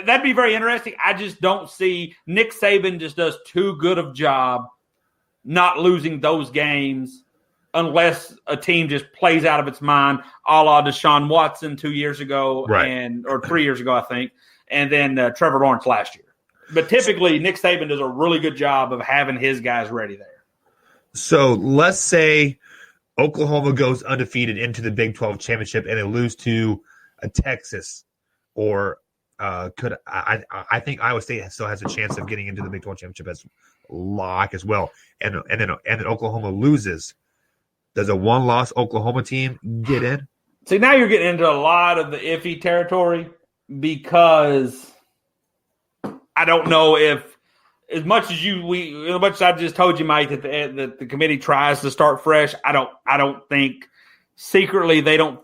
that'd be very interesting. I just don't see Nick Saban just does too good of job not losing those games unless a team just plays out of its mind, a la Deshaun Watson 2 years ago, right, or 3 years ago, I think, and then Trevor Lawrence last year. But typically, Nick Saban does a really good job of having his guys ready there. So let's say Oklahoma goes undefeated into the Big 12 championship and they lose to a Texas, or I think Iowa State still has a chance of getting into the Big 12 championship as well. And then Oklahoma loses. Does a 1-loss Oklahoma team get in? See, now you're getting into a lot of the iffy territory because I don't know if, as much as I just told you, Mike, that the committee tries to start fresh. I don't think secretly they don't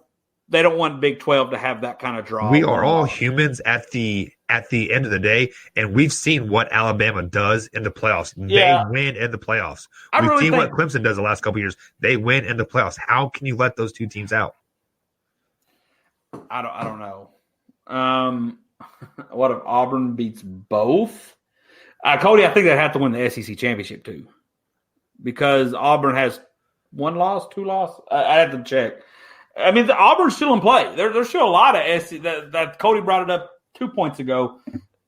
want Big 12 to have that kind of draw. We are all humans at the end of the day, and we've seen what Alabama does in the playoffs. Yeah. They win in the playoffs. We've seen what Clemson does the last couple of years. They win in the playoffs. How can you let those 2 teams out? I don't know. What if Auburn beats both? Cody, I think they'd have to win the SEC championship too, because Auburn has 1 loss, 2 loss. I have to check. I mean, Auburn's still in play. There's still a lot of SEC that Cody brought it up 2 points ago.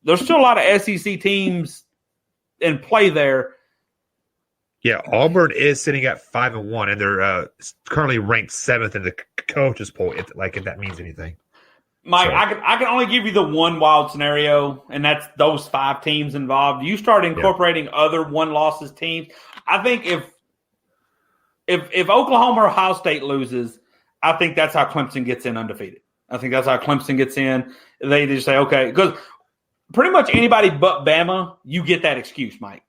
There's still a lot of SEC teams in play there. Yeah, Auburn is sitting at 5-1, and they're currently ranked 7th in the coaches poll. If that means anything. Mike, so I can only give you the one wild scenario, and that's those 5 teams involved. You start incorporating other 1-losses teams. I think if Oklahoma or Ohio State loses, I think that's how Clemson gets in undefeated. I think that's how Clemson gets in. They just say, okay, because pretty much anybody but Bama, you get that excuse, Mike,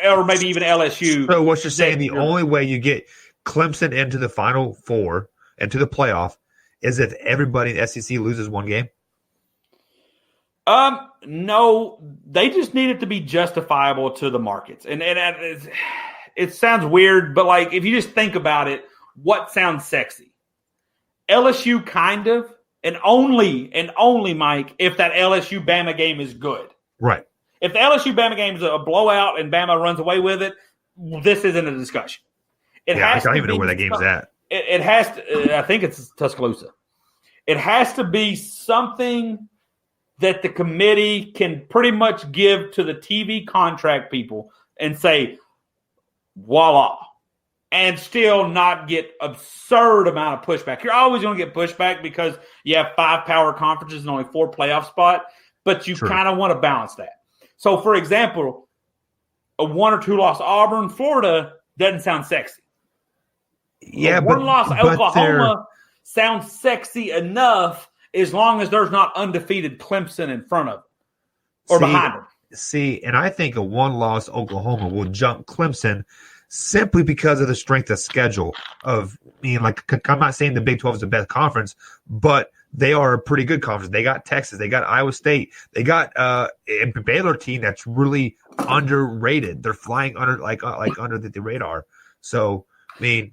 or maybe even LSU. So what you're saying, the only way you get Clemson into the Final Four and to the playoff is if everybody in the SEC loses 1 game? No, they just need it to be justifiable to the markets. And it sounds weird, but like if you just think about it, what sounds sexy? LSU kind of, and only Mike, if that LSU Bama game is good. Right. If the LSU Bama game is a blowout and Bama runs away with it, this isn't a discussion. I don't even know where that game's at. It has to. I think it's Tuscaloosa. It has to be something that the committee can pretty much give to the TV contract people and say, voila, and still not get absurd amount of pushback. You're always going to get pushback because you have 5 power conferences and only 4 playoff spots, but you kind of want to balance that. So, for example, a 1 or 2 loss Auburn, Florida doesn't sound sexy. Yeah, but 1 loss Oklahoma sounds sexy enough as long as there's not undefeated Clemson in front of them or behind them. See, and I think a 1-loss Oklahoma will jump Clemson simply because of the strength of schedule. I'm not saying the Big 12 is the best conference, but they are a pretty good conference. They got Texas, they got Iowa State, they got a Baylor team that's really underrated. They're flying under under the radar. So, I mean,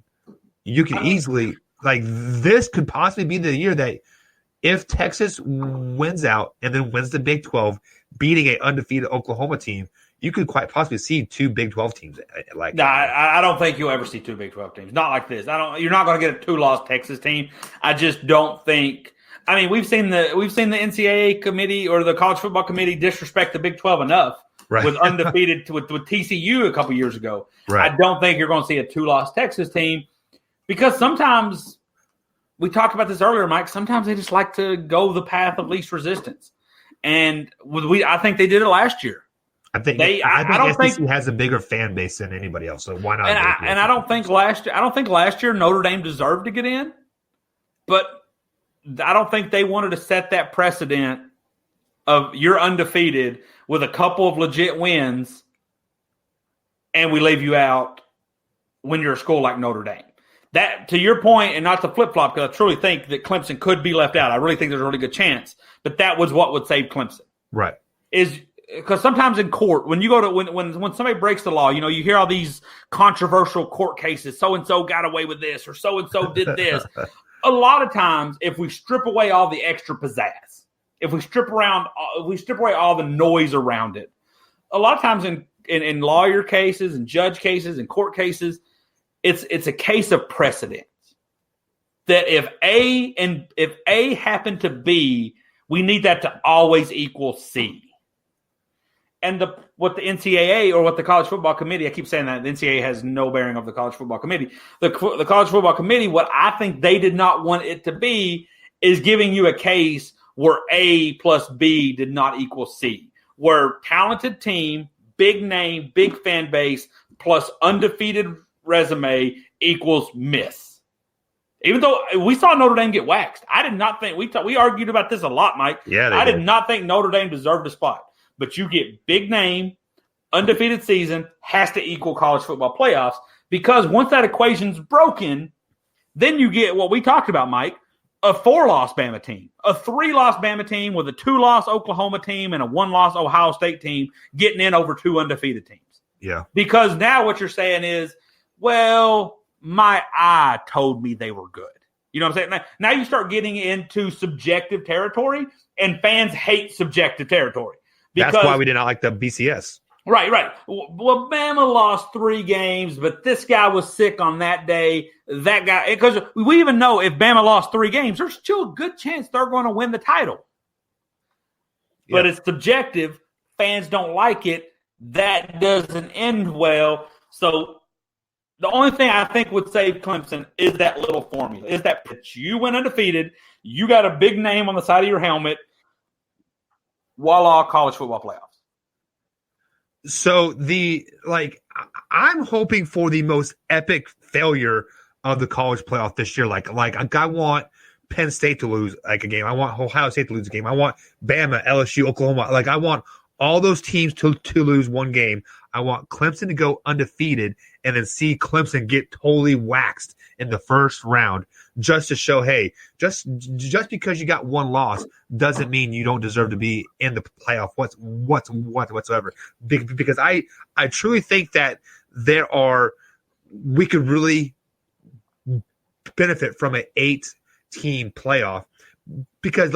you can easily this could possibly be the year that if Texas wins out and then wins the Big 12, beating an undefeated Oklahoma team, you could quite possibly see 2 Big 12 teams. I don't think you'll ever see 2 Big 12 teams. Not like this. You're not going to get a 2-loss Texas team. I just don't think. I mean, we've seen the NCAA committee or the college football committee disrespect the Big 12 enough with undefeated with TCU a couple years ago. Right. I don't think you're going to see a 2-loss Texas team because sometimes we talked about this earlier, Mike. Sometimes they just like to go the path of least resistance, and I think they did it last year. I think SEC has a bigger fan base than anybody else, so why not? And I don't think last year Notre Dame deserved to get in, but I don't think they wanted to set that precedent of you're undefeated with a couple of legit wins, and we leave you out when you're a school like Notre Dame. That, to your point, and not to flip-flop, because I truly think that Clemson could be left out. I really think there's a really good chance, but that was what would save Clemson. Right. Is because sometimes in court, when you go to when somebody breaks the law, you hear all these controversial court cases. So and so got away with this, or so and so did this. A lot of times, if we strip away all the extra pizzazz, if we strip away all the noise around it, a lot of times in lawyer cases and judge cases and court cases, it's a case of precedent. That if A happened to B, we need that to always equal C. And what the NCAA or what the College Football Committee, I keep saying that the NCAA has no bearing of the College Football Committee. The College Football Committee, what I think they did not want it to be is giving you a case where A plus B did not equal C, where talented team, big name, big fan base, plus undefeated resume equals miss. Even though we saw Notre Dame get waxed, I did not think we argued about this a lot, Mike. Yeah, I did not think Notre Dame deserved a spot. But you get big name, undefeated season, has to equal college football playoffs, because once that equation's broken, then you get what we talked about, Mike, a 4-loss Bama team, a 3-loss Bama team with a 2-loss Oklahoma team and a 1-loss Ohio State team getting in over 2 undefeated teams. Yeah. Because now what you're saying is, well, my eye told me they were good. You know what I'm saying? Now you start getting into subjective territory, and fans hate subjective territory. That's why we did not like the BCS. Right. Well, Bama lost 3 games, but this guy was sick on that day. That guy, because we even know if Bama lost 3 games, there's still a good chance they're going to win the title. Yep. But it's subjective. Fans don't like it. That doesn't end well. So the only thing I think would save Clemson is that little formula. Is that you went undefeated, you got a big name on the side of your helmet, voila, college football playoffs. So I'm hoping for the most epic failure of the college playoff this year. Like I want Penn State to lose a game. I want Ohio State to lose a game. I want Bama, LSU, Oklahoma. I want all those teams to lose one game. I want Clemson to go undefeated and then see Clemson get totally waxed in the first round, just to show, hey, just because you got 1 loss doesn't mean you don't deserve to be in the playoff whatsoever. Because I truly think that we could really benefit from an 8-team playoff, because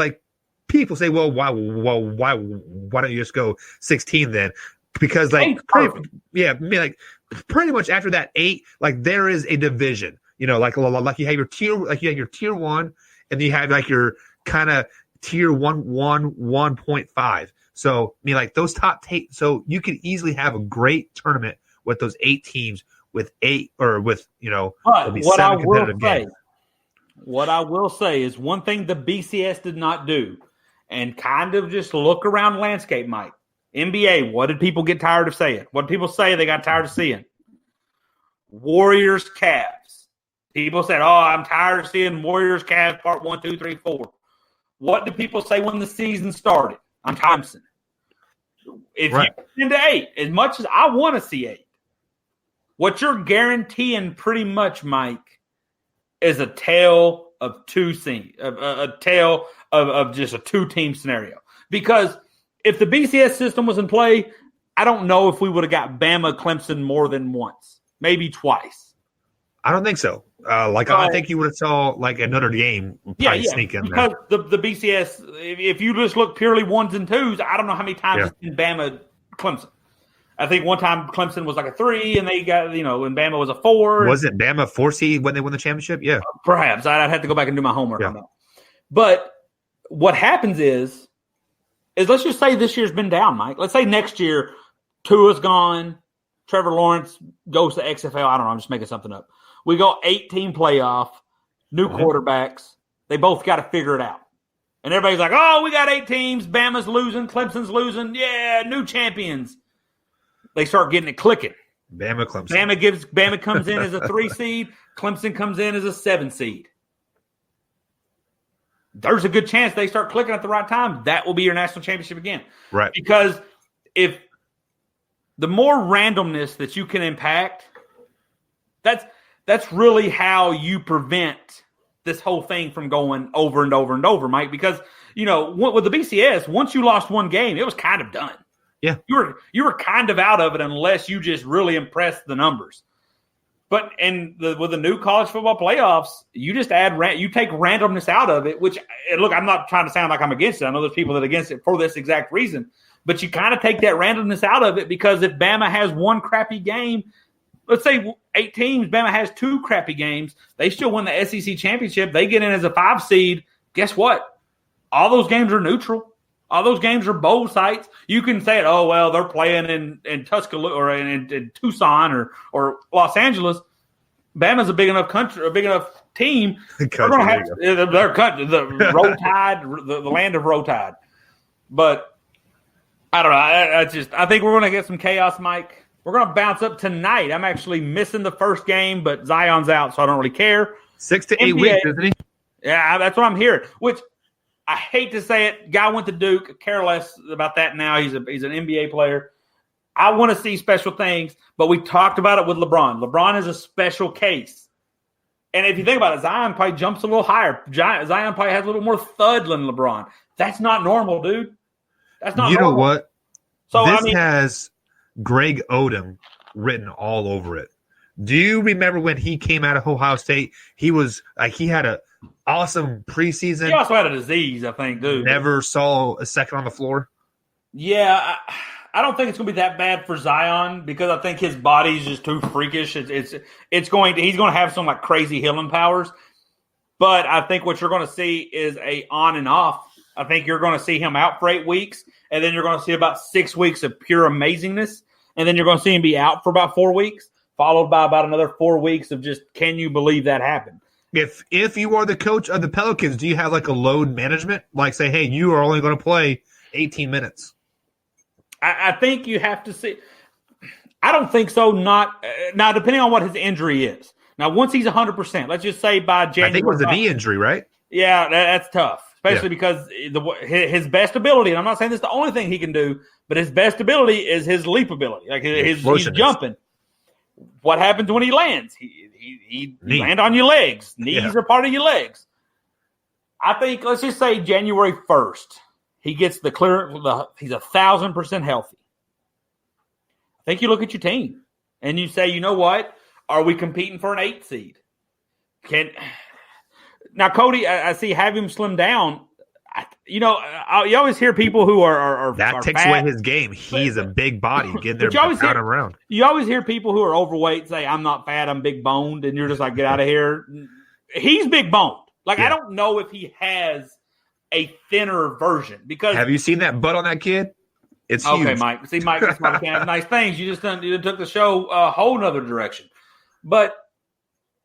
people say, well, why don't you just go 16 then? Because pretty much after that 8, there is a division. You have your tier 1, and then you have your kind of tier 1.5. So those top so you could easily have a great tournament with those 8 teams with 8 or with what I will say is one thing the BCS did not do, and kind of just look around the landscape, Mike. NBA, what did people get tired of saying? What did people say they got tired of seeing? Warriors, Cavs. People said, I'm tired of seeing Warriors, Cavs, part 1, 2, 3, 4. What did people say when the season started? I'm Thompson. If you get into 8, as much as I want to see 8, what you're guaranteeing pretty much, Mike, is a tale of 2 scenes, a tale of just a 2-team scenario. Because if the BCS system was in play, I don't know if we would have got Bama Clemson more than once, maybe twice. I don't think so. I think you would have saw another game sneak in because there. The BCS, if you just look purely 1s and 2s, I don't know how many times it's been Bama Clemson. I think one time Clemson was a 3, and they got, and Bama was a 4. Was it Bama 4 seed when they won the championship? Yeah. Perhaps. I'd have to go back and do my homework on that. But what happens is let's just say this year's been down, Mike. Let's say next year Tua's gone, Trevor Lawrence goes to XFL. I don't know. I'm just making something up. We go 8-team playoff, new quarterbacks. They both got to figure it out. And everybody's like, oh, we got 8 teams. Bama's losing. Clemson's losing. Yeah, new champions. They start getting it clicking. Clemson. Bama comes in as a 3 seed. Clemson comes in as a 7 seed. There's a good chance they start clicking at the right time. That will be your national championship again. Right. Because if the more randomness that you can impact, that's really how you prevent this whole thing from going over and over and over, Mike. Because, with the BCS, once you lost one game, it was kind of done. Yeah. You were kind of out of it unless you just really impressed the numbers. But with the new college football playoffs, you just you take randomness out of it, which, look, I'm not trying to sound like I'm against it. I know there's people that are against it for this exact reason. But you kind of take that randomness out of it because if Bama has one crappy game, let's say 8 teams, Bama has 2 crappy games, they still win the SEC championship. They get in as a 5 seed. Guess what? All those games are neutral. All those games are bowl sites. You can say it, oh, well, they're playing in Tuscaloosa or in Tucson or Los Angeles. Bama's a big enough country, a big enough team. They're going to have their country, the Roll Tide, the land of Roll Tide. But I don't know. I think we're going to get some chaos, Mike. We're going to bounce up tonight. I'm actually missing the first game, but Zion's out, so I don't really care. 6 to 8 weeks, isn't he? Yeah, that's what I'm hearing. Which I hate to say it. Guy went to Duke. Care less about that now. He's an NBA player. I want to see special things, but we talked about it with LeBron. LeBron is a special case. And if you think about it, Zion probably jumps a little higher. Zion probably has a little more thud than LeBron. That's not normal, dude. That's not normal. You know what? So this has Greg Odom written all over it. Do you remember when he came out of Ohio State? He was like, he had an awesome preseason. He also had a disease, I think, dude. Never saw a second on the floor. Yeah, I don't think it's going to be that bad for Zion because I think his body's just too freakish. He's going to have some like crazy healing powers, but I think what you're going to see is a on and off. I think you're going to see him out for 8 weeks, and then you're going to see about 6 weeks of pure amazingness, and then you're going to see him be out for about 4 weeks, followed by about another 4 weeks of just, can you believe that happened? If you are the coach of the Pelicans, do you have like a load management? Like say, hey, you are only going to play 18 minutes. I think you have to see. I don't think so. Not now, depending on what his injury is. Now, once he's 100%, let's just say by January. I think it was a knee injury, right? Yeah, that's tough, especially because his best ability. And I'm not saying this is the only thing he can do, but his best ability is his leap ability. Like he's jumping. What happens when he lands? He land on your legs. Knees are part of your legs. I think. Let's just say January 1st. He gets the clear. He's 1,000% healthy. I think you look at your team and you say, you know what? Are we competing for an 8 seed? Now, Cody, I see have him slim down. You always hear people who are that takes away his game. He's a big body getting there around. You always hear people who are overweight say, "I'm not fat, I'm big boned," and you're just like, "Get out of here." He's big boned. Like I don't know if he has a thinner version because have you seen that butt on that kid? It's okay, huge. Mike. See, Mike, that's why we can't have nice things. You took the show a whole nother direction. But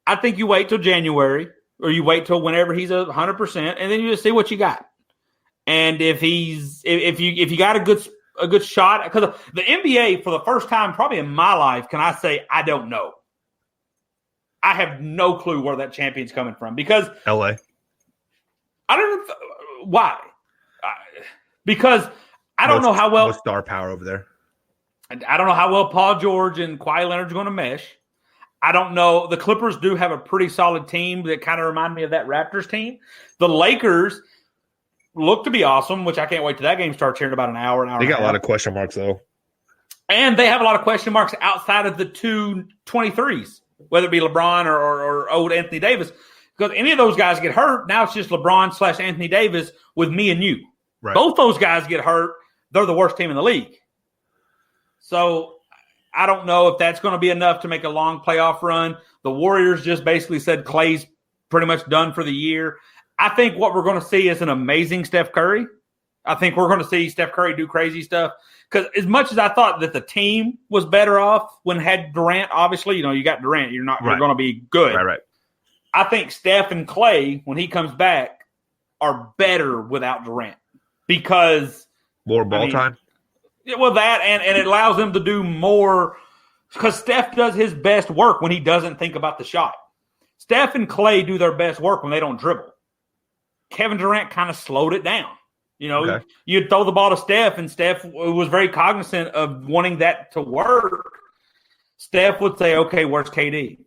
I think you wait till January or you wait till whenever he's 100%, and then you just see what you got. And if you got a good shot, because the NBA for the first time probably in my life, can I say I don't know? I have no clue where that champion's coming from because LA. I don't know why. Because I don't know how well star power over there. I don't know how well Paul George and Kawhi Leonard's going to mesh. I don't know. The Clippers do have a pretty solid team that kind of remind me of that Raptors team. The Lakers look to be awesome, which I can't wait till that game starts here in about an hour. They got a lot of question marks, though. And they have a lot of question marks outside of the 2 23s, whether it be LeBron or old Anthony Davis. Because any of those guys get hurt, now it's just LeBron / Anthony Davis with me and you. Right. Both those guys get hurt. They're the worst team in the league. So I don't know if that's going to be enough to make a long playoff run. The Warriors just basically said Clay's pretty much done for the year. I think what we're going to see is an amazing Steph Curry. I think we're going to see Steph Curry do crazy stuff. Because as much as I thought that the team was better off when had Durant, obviously, you got Durant, you're going to be good. Right. I think Steph and Clay, when he comes back, are better without Durant because more ball time. Well, that and it allows them to do more because Steph does his best work when he doesn't think about the shot. Steph and Clay do their best work when they don't dribble. Kevin Durant kind of slowed it down. You'd throw the ball to Steph, and Steph was very cognizant of wanting that to work. Steph would say, okay, where's KD?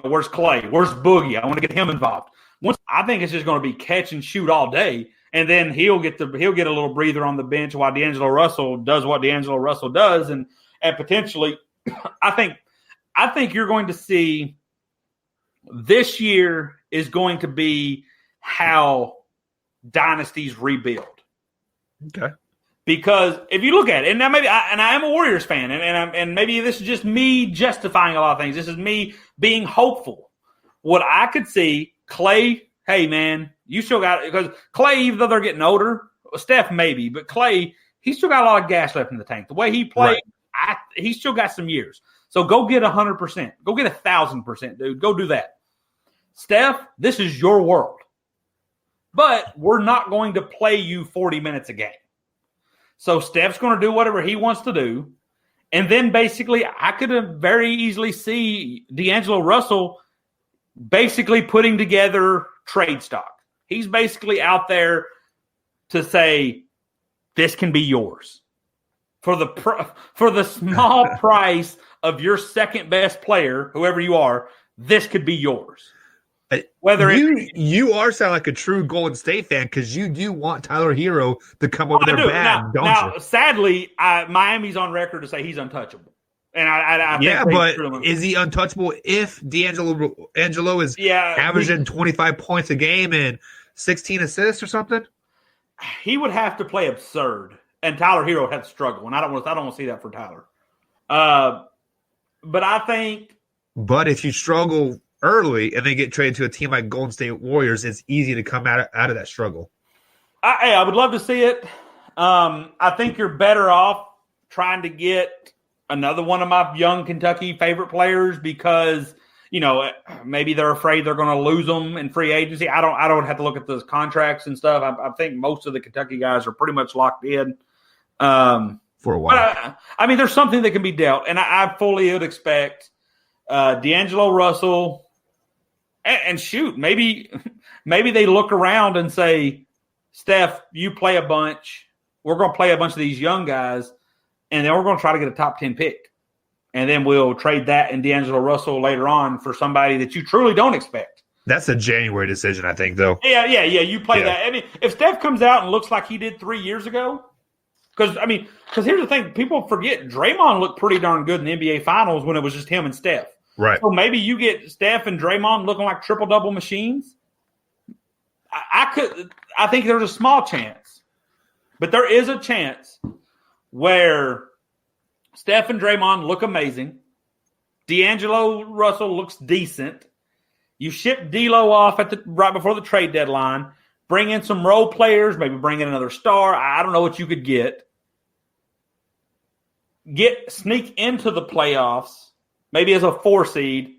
Where's Clay? Where's Boogie? I want to get him involved. I think it's just going to be catch and shoot all day, and then he'll get a little breather on the bench while D'Angelo Russell does what D'Angelo Russell does, and potentially, I think you're going to see this year is going to be how dynasties rebuild. Okay. Because if you look at it, and now maybe I am a Warriors fan, and maybe this is just me justifying a lot of things. This is me being hopeful. What I could see, Clay, hey man, you still got it because Clay, even though they're getting older, Steph maybe, but Clay, he's still got a lot of gas left in the tank. The way he played, he's still got some years. So go get 100%. Go get 1,000%, dude. Go do that. Steph, this is your world. But we're not going to play you 40 minutes a game. So Steph's going to do whatever he wants to do. And then basically I could very easily see D'Angelo Russell basically putting together trade stock. He's basically out there to say, this can be yours. For the small price of your second best player, whoever you are, this could be yours. Whether you are sound like a true Golden State fan because you do want Tyler Hero to come over there bad, don't you? Sadly, Miami's on record to say he's untouchable, and I think but is he untouchable if D'Angelo is averaging 25 points a game and 16 assists or something? He would have to play absurd, and Tyler Hero would have to struggle, and I don't want to see that for Tyler. But I think, if you struggle early and they get traded to a team like Golden State Warriors, it's easy to come out of that struggle. I would love to see it. I think you're better off trying to get another one of my young Kentucky favorite players because, maybe they're afraid they're going to lose them in free agency. I don't have to look at those contracts and stuff. I think most of the Kentucky guys are pretty much locked in. For a while. But there's something that can be dealt, and I fully would expect D'Angelo Russell – and shoot, maybe they look around and say, Steph, you play a bunch. We're going to play a bunch of these young guys, and then we're going to try to get a top 10 pick. And then we'll trade that and D'Angelo Russell later on for somebody that you truly don't expect. That's a January decision, I think, though. Yeah. You play that. If Steph comes out and looks like he did 3 years ago, because here's the thing. People forget Draymond looked pretty darn good in the NBA Finals when it was just him and Steph. Right. So maybe you get Steph and Draymond looking like triple-double machines. I think there's a small chance. But there is a chance where Steph and Draymond look amazing. D'Angelo Russell looks decent. You ship D'Lo off right before the trade deadline. Bring in some role players. Maybe bring in another star. I don't know what you could get. Sneak into the playoffs. Maybe as a 4 seed,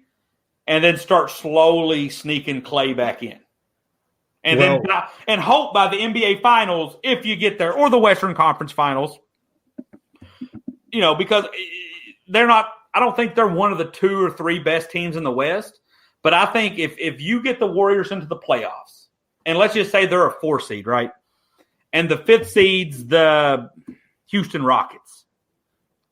and then start slowly sneaking Clay back in. And hope by the NBA Finals, if you get there, or the Western Conference Finals, because they're not – I don't think they're one of the 2 or 3 best teams in the West. But I think if you get the Warriors into the playoffs, and let's just say they're a 4 seed, right? And the 5th seed's the Houston Rockets.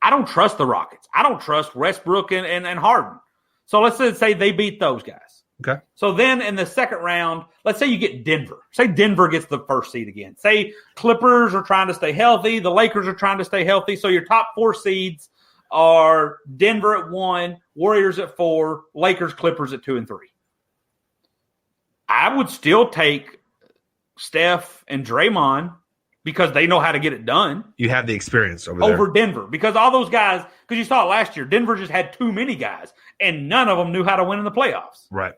I don't trust the Rockets. I don't trust Westbrook and Harden. So let's say they beat those guys. Okay. So then in the second round, let's say you get Denver. Say Denver gets the 1st seed again. Say Clippers are trying to stay healthy. The Lakers are trying to stay healthy. So your top 4 seeds are Denver at 1, Warriors at 4, Lakers, Clippers at 2 and 3. I would still take Steph and Draymond because they know how to get it done. You have the experience over Denver. Because all those guys, because you saw it last year, Denver just had too many guys, and none of them knew how to win in the playoffs. Right.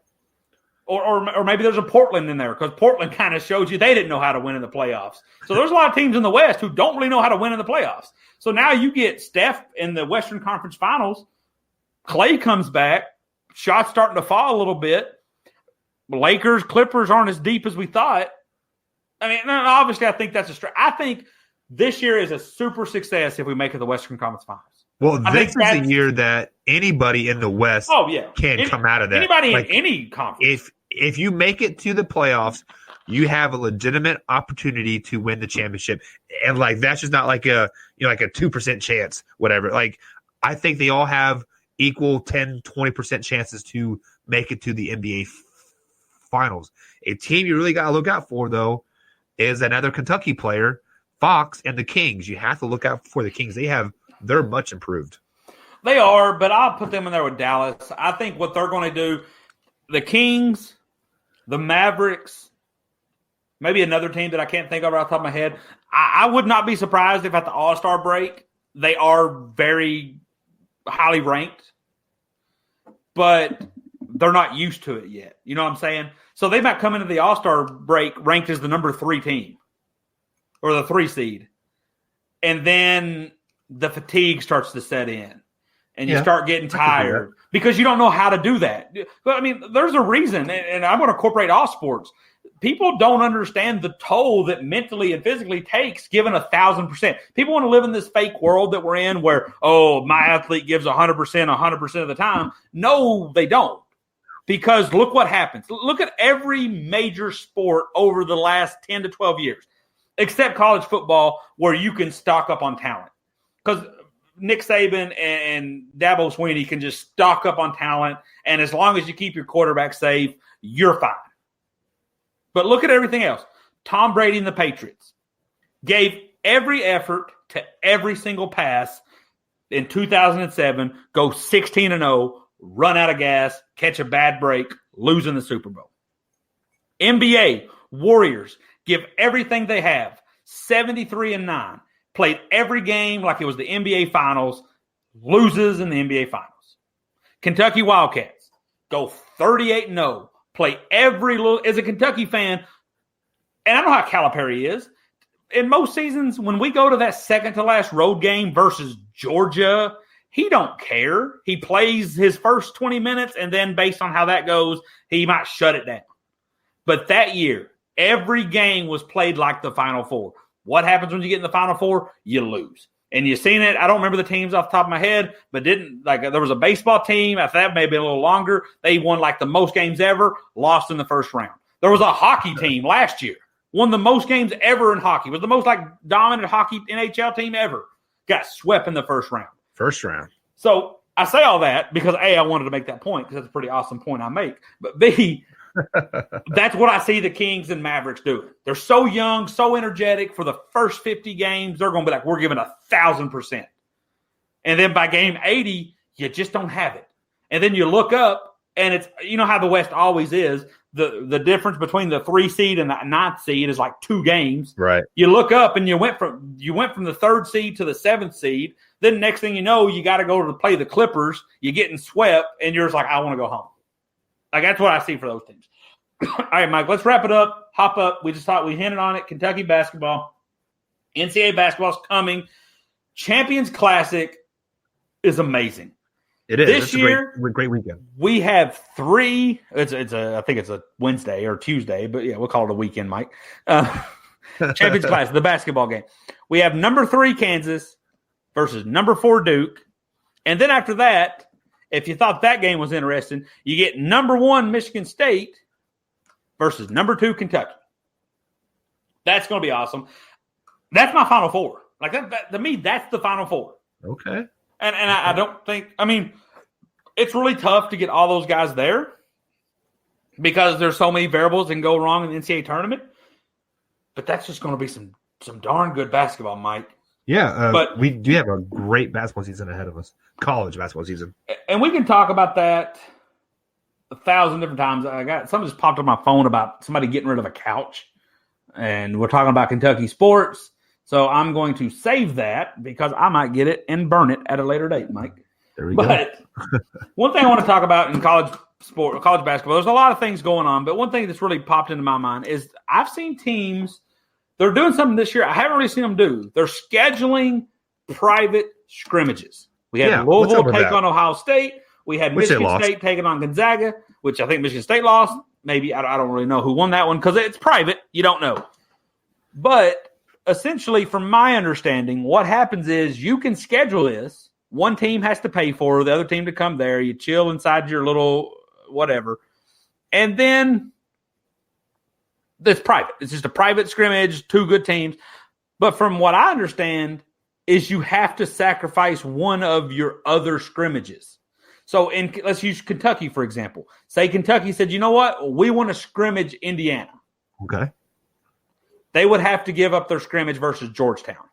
Or maybe there's a Portland in there because Portland kind of showed you they didn't know how to win in the playoffs. So there's a lot of teams in the West who don't really know how to win in the playoffs. So now you get Steph in the Western Conference Finals. Clay comes back. Shots starting to fall a little bit. Lakers, Clippers aren't as deep as we thought. I mean, obviously I think that's I think this year is a super success if we make it the Western Conference Finals. Well, this is the year that anybody in the West can come out of that. Anybody in any conference. If you make it to the playoffs, you have a legitimate opportunity to win the championship. And that's just not like a 2% chance, whatever. I think they all have equal 10, 20% chances to make it to the NBA Finals. A team you really got to look out for, though, is another Kentucky player, Fox, and the Kings. You have to look out for the Kings. They're much improved. They are, but I'll put them in there with Dallas. I think what they're going to do, the Kings, the Mavericks, maybe another team that I can't think of right off the top of my head. I would not be surprised if at the All-Star break they are very highly ranked, but they're not used to it yet. You know what I'm saying? So they might come into the All-Star break ranked as the number 3 team or the 3 seed. And then the fatigue starts to set in and you start getting tired because you don't know how to do that. But I mean, there's a reason, and I'm going to incorporate all sports. People don't understand the toll that mentally and physically takes given 1,000%. People want to live in this fake world that we're in where, my athlete gives 100% of the time. No, they don't. Because look what happens. Look at every major sport over the last 10 to 12 years, except college football, where you can stock up on talent. Because Nick Saban and Dabo Swinney can just stock up on talent, and as long as you keep your quarterback safe, you're fine. But look at everything else. Tom Brady and the Patriots gave every effort to every single pass in 2007, go 16-0, run out of gas, catch a bad break, losing the Super Bowl. NBA, Warriors, give everything they have, 73-9, played every game like it was the NBA Finals, loses in the NBA Finals. Kentucky Wildcats, go 38-0, play every little – as a Kentucky fan, and I know how Calipari is, in most seasons when we go to that second-to-last road game versus Georgia – he don't care. He plays his first 20 minutes, and then based on how that goes, he might shut it down. But that year, every game was played like the Final Four. What happens when you get in the Final Four? You lose. And you've seen it. I don't remember the teams off the top of my head, but there was a baseball team. After that, maybe a little longer. They won the most games ever, lost in the first round. There was a hockey team last year, won the most games ever in hockey. Was the most dominant hockey NHL team ever. Got swept in the first round. First round. So I say all that because A, I wanted to make that point because that's a pretty awesome point I make. But B, that's what I see the Kings and Mavericks doing. They're so young, so energetic. For the first 50 games, they're going to be we're giving 1,000%. And then by game 80, you just don't have it. And then you look up, and it's how the West always is. The difference between the 3 seed and the 9th seed is 2 games. Right. You look up, and you went from the 3rd seed to the 7th seed. Then next thing you know, you got to go to play the Clippers. You're getting swept, and you're just I want to go home. That's what I see for those teams. All right, Mike, let's wrap it up. Hop up. We just thought we hinted on it. Kentucky basketball. NCAA basketball is coming. Champions Classic is amazing. It is. This year, a great weekend. We have 3. I think it's a Wednesday or Tuesday, but yeah, we'll call it a weekend, Mike. Champions Classic, the basketball game. We have number 3 Kansas versus number 4 Duke. And then after that, if you thought that game was interesting, you get number 1 Michigan State versus number 2 Kentucky. That's going to be awesome. That's my Final Four. To me, that's the Final Four. Okay. And I don't think – it's really tough to get all those guys there because there's so many variables that can go wrong in the NCAA tournament. But that's just going to be some darn good basketball, Mike. Yeah, but we do have a great basketball season ahead of us, college basketball season. And we can talk about that 1,000 different times. Something just popped on my phone about somebody getting rid of a couch, and we're talking about Kentucky sports. So I'm going to save that because I might get it and burn it at a later date, Mike. There we go. But one thing I want to talk about in college sport, college basketball. There's a lot of things going on, but one thing that's really popped into my mind is I've seen teams, they're doing something this year I haven't really seen them do. They're scheduling private scrimmages. We had Louisville take on Ohio State. We had Michigan State taking on Gonzaga, which I think Michigan State lost. Maybe I don't really know who won that one because it's private. You don't know. But essentially, from my understanding, what happens is you can schedule this. One team has to pay for the other team to come there. You chill inside your little whatever. And then it's private. It's just a private scrimmage, two good teams. But from what I understand is you have to sacrifice one of your other scrimmages. So let's use Kentucky, for example. Say Kentucky said, you know what? We want to scrimmage Indiana. Okay. They would have to give up their scrimmage versus Georgetown.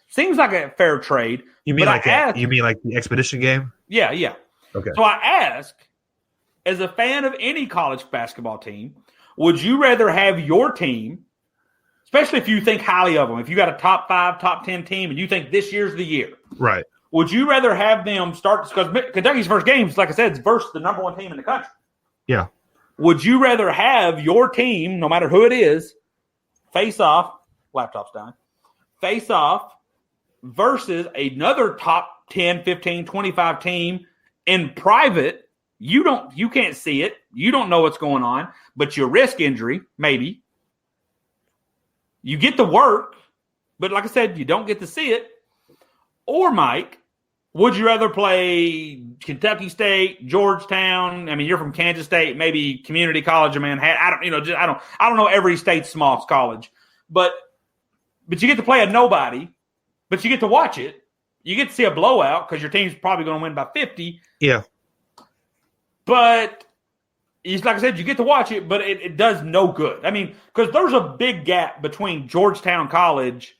Seems like a fair trade. You mean like the expedition game? Yeah. Okay. So I ask, as a fan of any college basketball team, would you rather have your team, especially if you think highly of them, if you got a top 5, top 10 team and you think this year's the year, right? Would you rather have them start, because Kentucky's first game, like I said, is versus the number 1 team in the country. Yeah. Would you rather have your team, no matter who it is, face off, laptop's dying, face off versus another top 10, 15, 25 team in private? You can't see it. You don't know what's going on, but you risk injury, maybe. You get to work, but like I said, you don't get to see it. Or, Mike, would you rather play Kentucky State, Georgetown? I mean, you're from Kansas State, maybe Community College of Manhattan. I don't know every state's smallest college, but you get to play a nobody, but you get to watch it. You get to see a blowout because your team's probably going to win by 50. Yeah. But like I said, you get to watch it, but it does no good. I mean, because there's a big gap between Georgetown College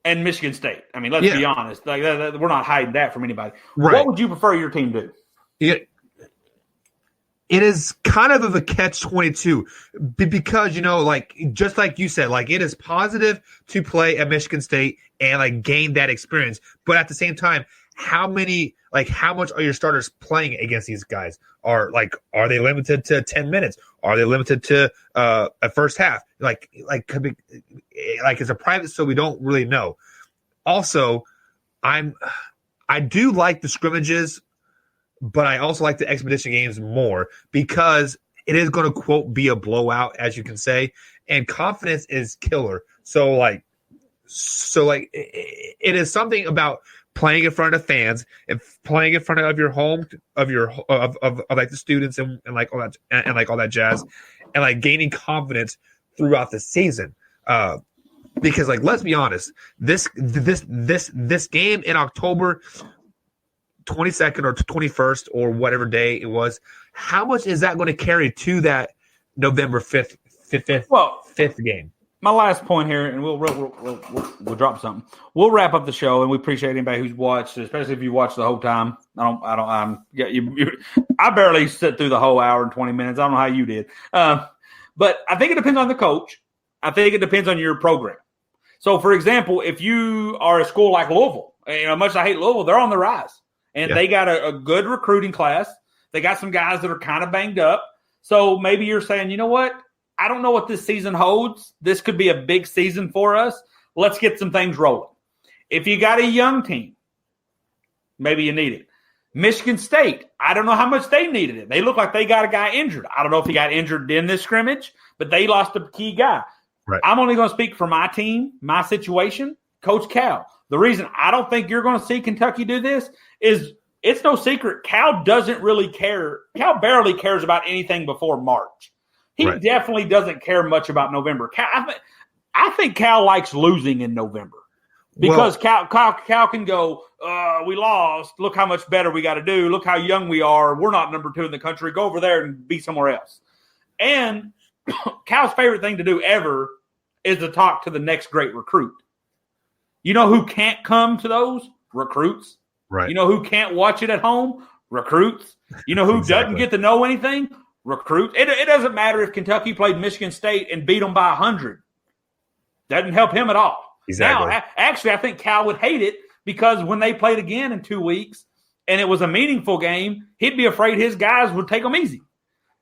and Michigan State. I mean, let's be honest. Like we're not hiding that from anybody. Right. What would you prefer your team do? It is kind of a catch-22 because, just like you said, it is positive to play at Michigan State and gain that experience. But at the same time, how much are your starters playing against these guys? Are they limited to 10 minutes? Are they limited to a first half? It's a private, so we don't really know. Also, I do like the scrimmages, but I also like the expedition games more because it is going to, quote, be a blowout, as you can say, and confidence is killer. So it is something about playing in front of fans and playing in front of your home, of the students and all that jazz, and gaining confidence throughout the season. Because let's be honest, this game in October 22nd or 21st or whatever day it was, how much is that going to carry to that November 5th game? My last point here, and we'll drop something. We'll wrap up the show, and we appreciate anybody who's watched, especially if you watched the whole time. I barely sit through the whole hour and 20 minutes. I don't know how you did, but I think it depends on the coach. I think it depends on your program. So, for example, if you are a school like Louisville, much as I hate Louisville, they're on the rise, and they got a good recruiting class. They got some guys that are kind of banged up. So maybe you're saying, you know what? I don't know what this season holds. This could be a big season for us. Let's get some things rolling. If you got a young team, maybe you need it. Michigan State, I don't know how much they needed it. They look like they got a guy injured. I don't know if he got injured in this scrimmage, but they lost a key guy. Right. I'm only going to speak for my team, my situation, Coach Cal. The reason I don't think you're going to see Kentucky do this is it's no secret. Cal doesn't really care. Cal barely cares about anything before March. He definitely doesn't care much about November. I think Cal likes losing in November because Cal can go, we lost. Look how much better we got to do. Look how young we are. We're not number 2 in the country. Go over there and be somewhere else. And Cal's favorite thing to do ever is to talk to the next great recruit. You know who can't come to those? Recruits. Right. You know who can't watch it at home? Recruits. You know who doesn't get to know anything? Recruits. It doesn't matter if Kentucky played Michigan State and beat them by 100. Doesn't help him at all. Exactly. Now, actually, I think Cal would hate it because when they played again in 2 weeks, and it was a meaningful game, he'd be afraid his guys would take them easy.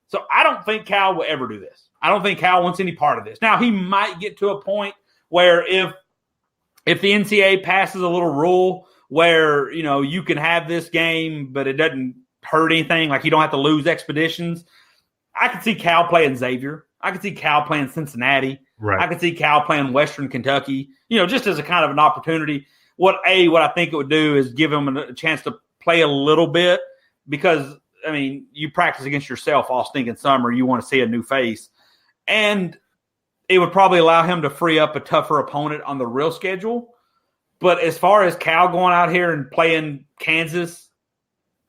So I don't think Cal will ever do this. I don't think Cal wants any part of this. Now, he might get to a point where if the NCAA passes a little rule where, you can have this game, but it doesn't hurt anything, like you don't have to lose expeditions, I could see Cal playing Xavier. I could see Cal playing Cincinnati. Right. I could see Cal playing Western Kentucky, just as a kind of an opportunity. What I think it would do is give him a chance to play a little bit because, you practice against yourself all stinking summer. You want to see a new face. And it would probably allow him to free up a tougher opponent on the real schedule. But as far as Cal going out here and playing Kansas,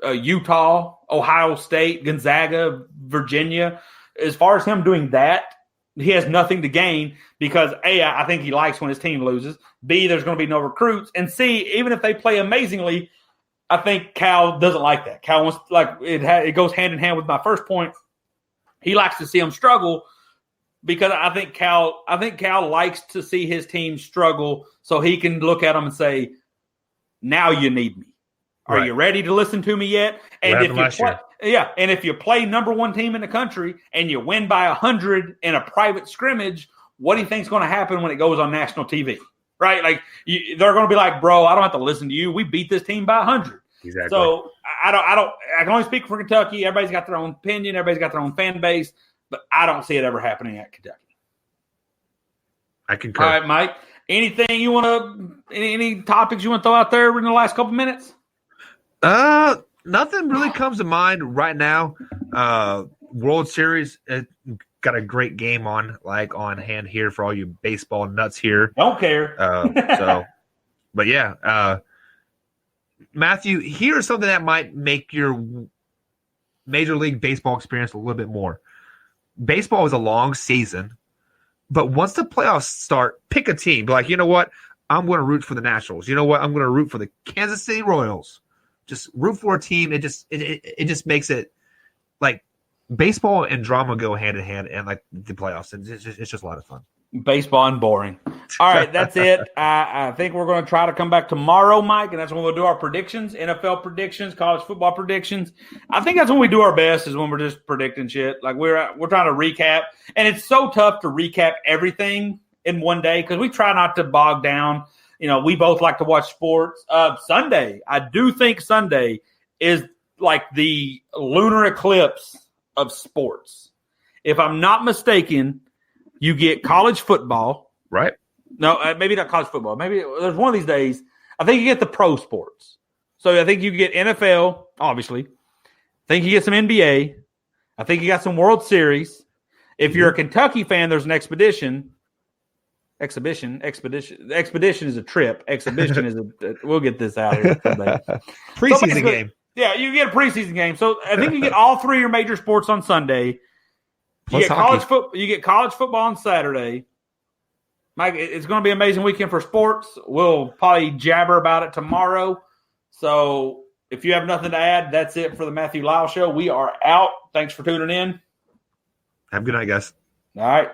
Utah, Ohio State, Gonzaga, Virginia, as far as him doing that, he has nothing to gain because, A, I think he likes when his team loses. B, there's going to be no recruits. And C, even if they play amazingly, I think Cal doesn't like that. Cal wants it goes hand in hand with my first point. He likes to see them struggle because I think Cal likes to see his team struggle so he can look at them and say, now you need me. Are you ready to listen to me yet? And if you play number one team in the country and you win by 100 in a private scrimmage, what do you think is going to happen when it goes on national TV? Right? Like they're going to be like, bro, I don't have to listen to you. We beat this team by 100. Exactly. So I can only speak for Kentucky. Everybody's got their own opinion. Everybody's got their own fan base, but I don't see it ever happening at Kentucky. I concur. All right, Mike. Anything any topics you want to throw out there in the last couple minutes? Nothing really comes to mind right now. World Series got a great game on hand here for all you baseball nuts here. Don't care. But yeah, Matthew, here's something that might make your Major League Baseball experience a little bit more. Baseball is a long season, but once the playoffs start, pick a team. Be like, you know what? I'm going to root for the Nationals. You know what? I'm going to root for the Kansas City Royals. Just root for a team. It just makes it like baseball and drama go hand in hand, and like the playoffs. And it's just a lot of fun. Baseball and boring. All right, that's it. I think we're going to try to come back tomorrow, Mike, and that's when we'll do our predictions, NFL predictions, college football predictions. I think that's when we do our best is when we're just predicting shit. Like we're trying to recap, and it's so tough to recap everything in one day because we try not to bog down. We both like to watch sports. Sunday, I do think Sunday is like the lunar eclipse of sports. If I'm not mistaken, you get college football. Right. No, maybe not college football. Maybe there's one of these days. I think you get the pro sports. So I think you get NFL, obviously. I think you get some NBA. I think you got some World Series. If you're a Kentucky fan, there's an expedition. Expedition is a trip. Exhibition is we'll get this out here someday. Preseason game. Yeah, you get a preseason game. So I think you get all three of your major sports on Sunday. You get college football on Saturday. Mike, it's going to be an amazing weekend for sports. We'll probably jabber about it tomorrow. So if you have nothing to add, that's it for the Matthew Lyle Show. We are out. Thanks for tuning in. Have a good night, guys. All right.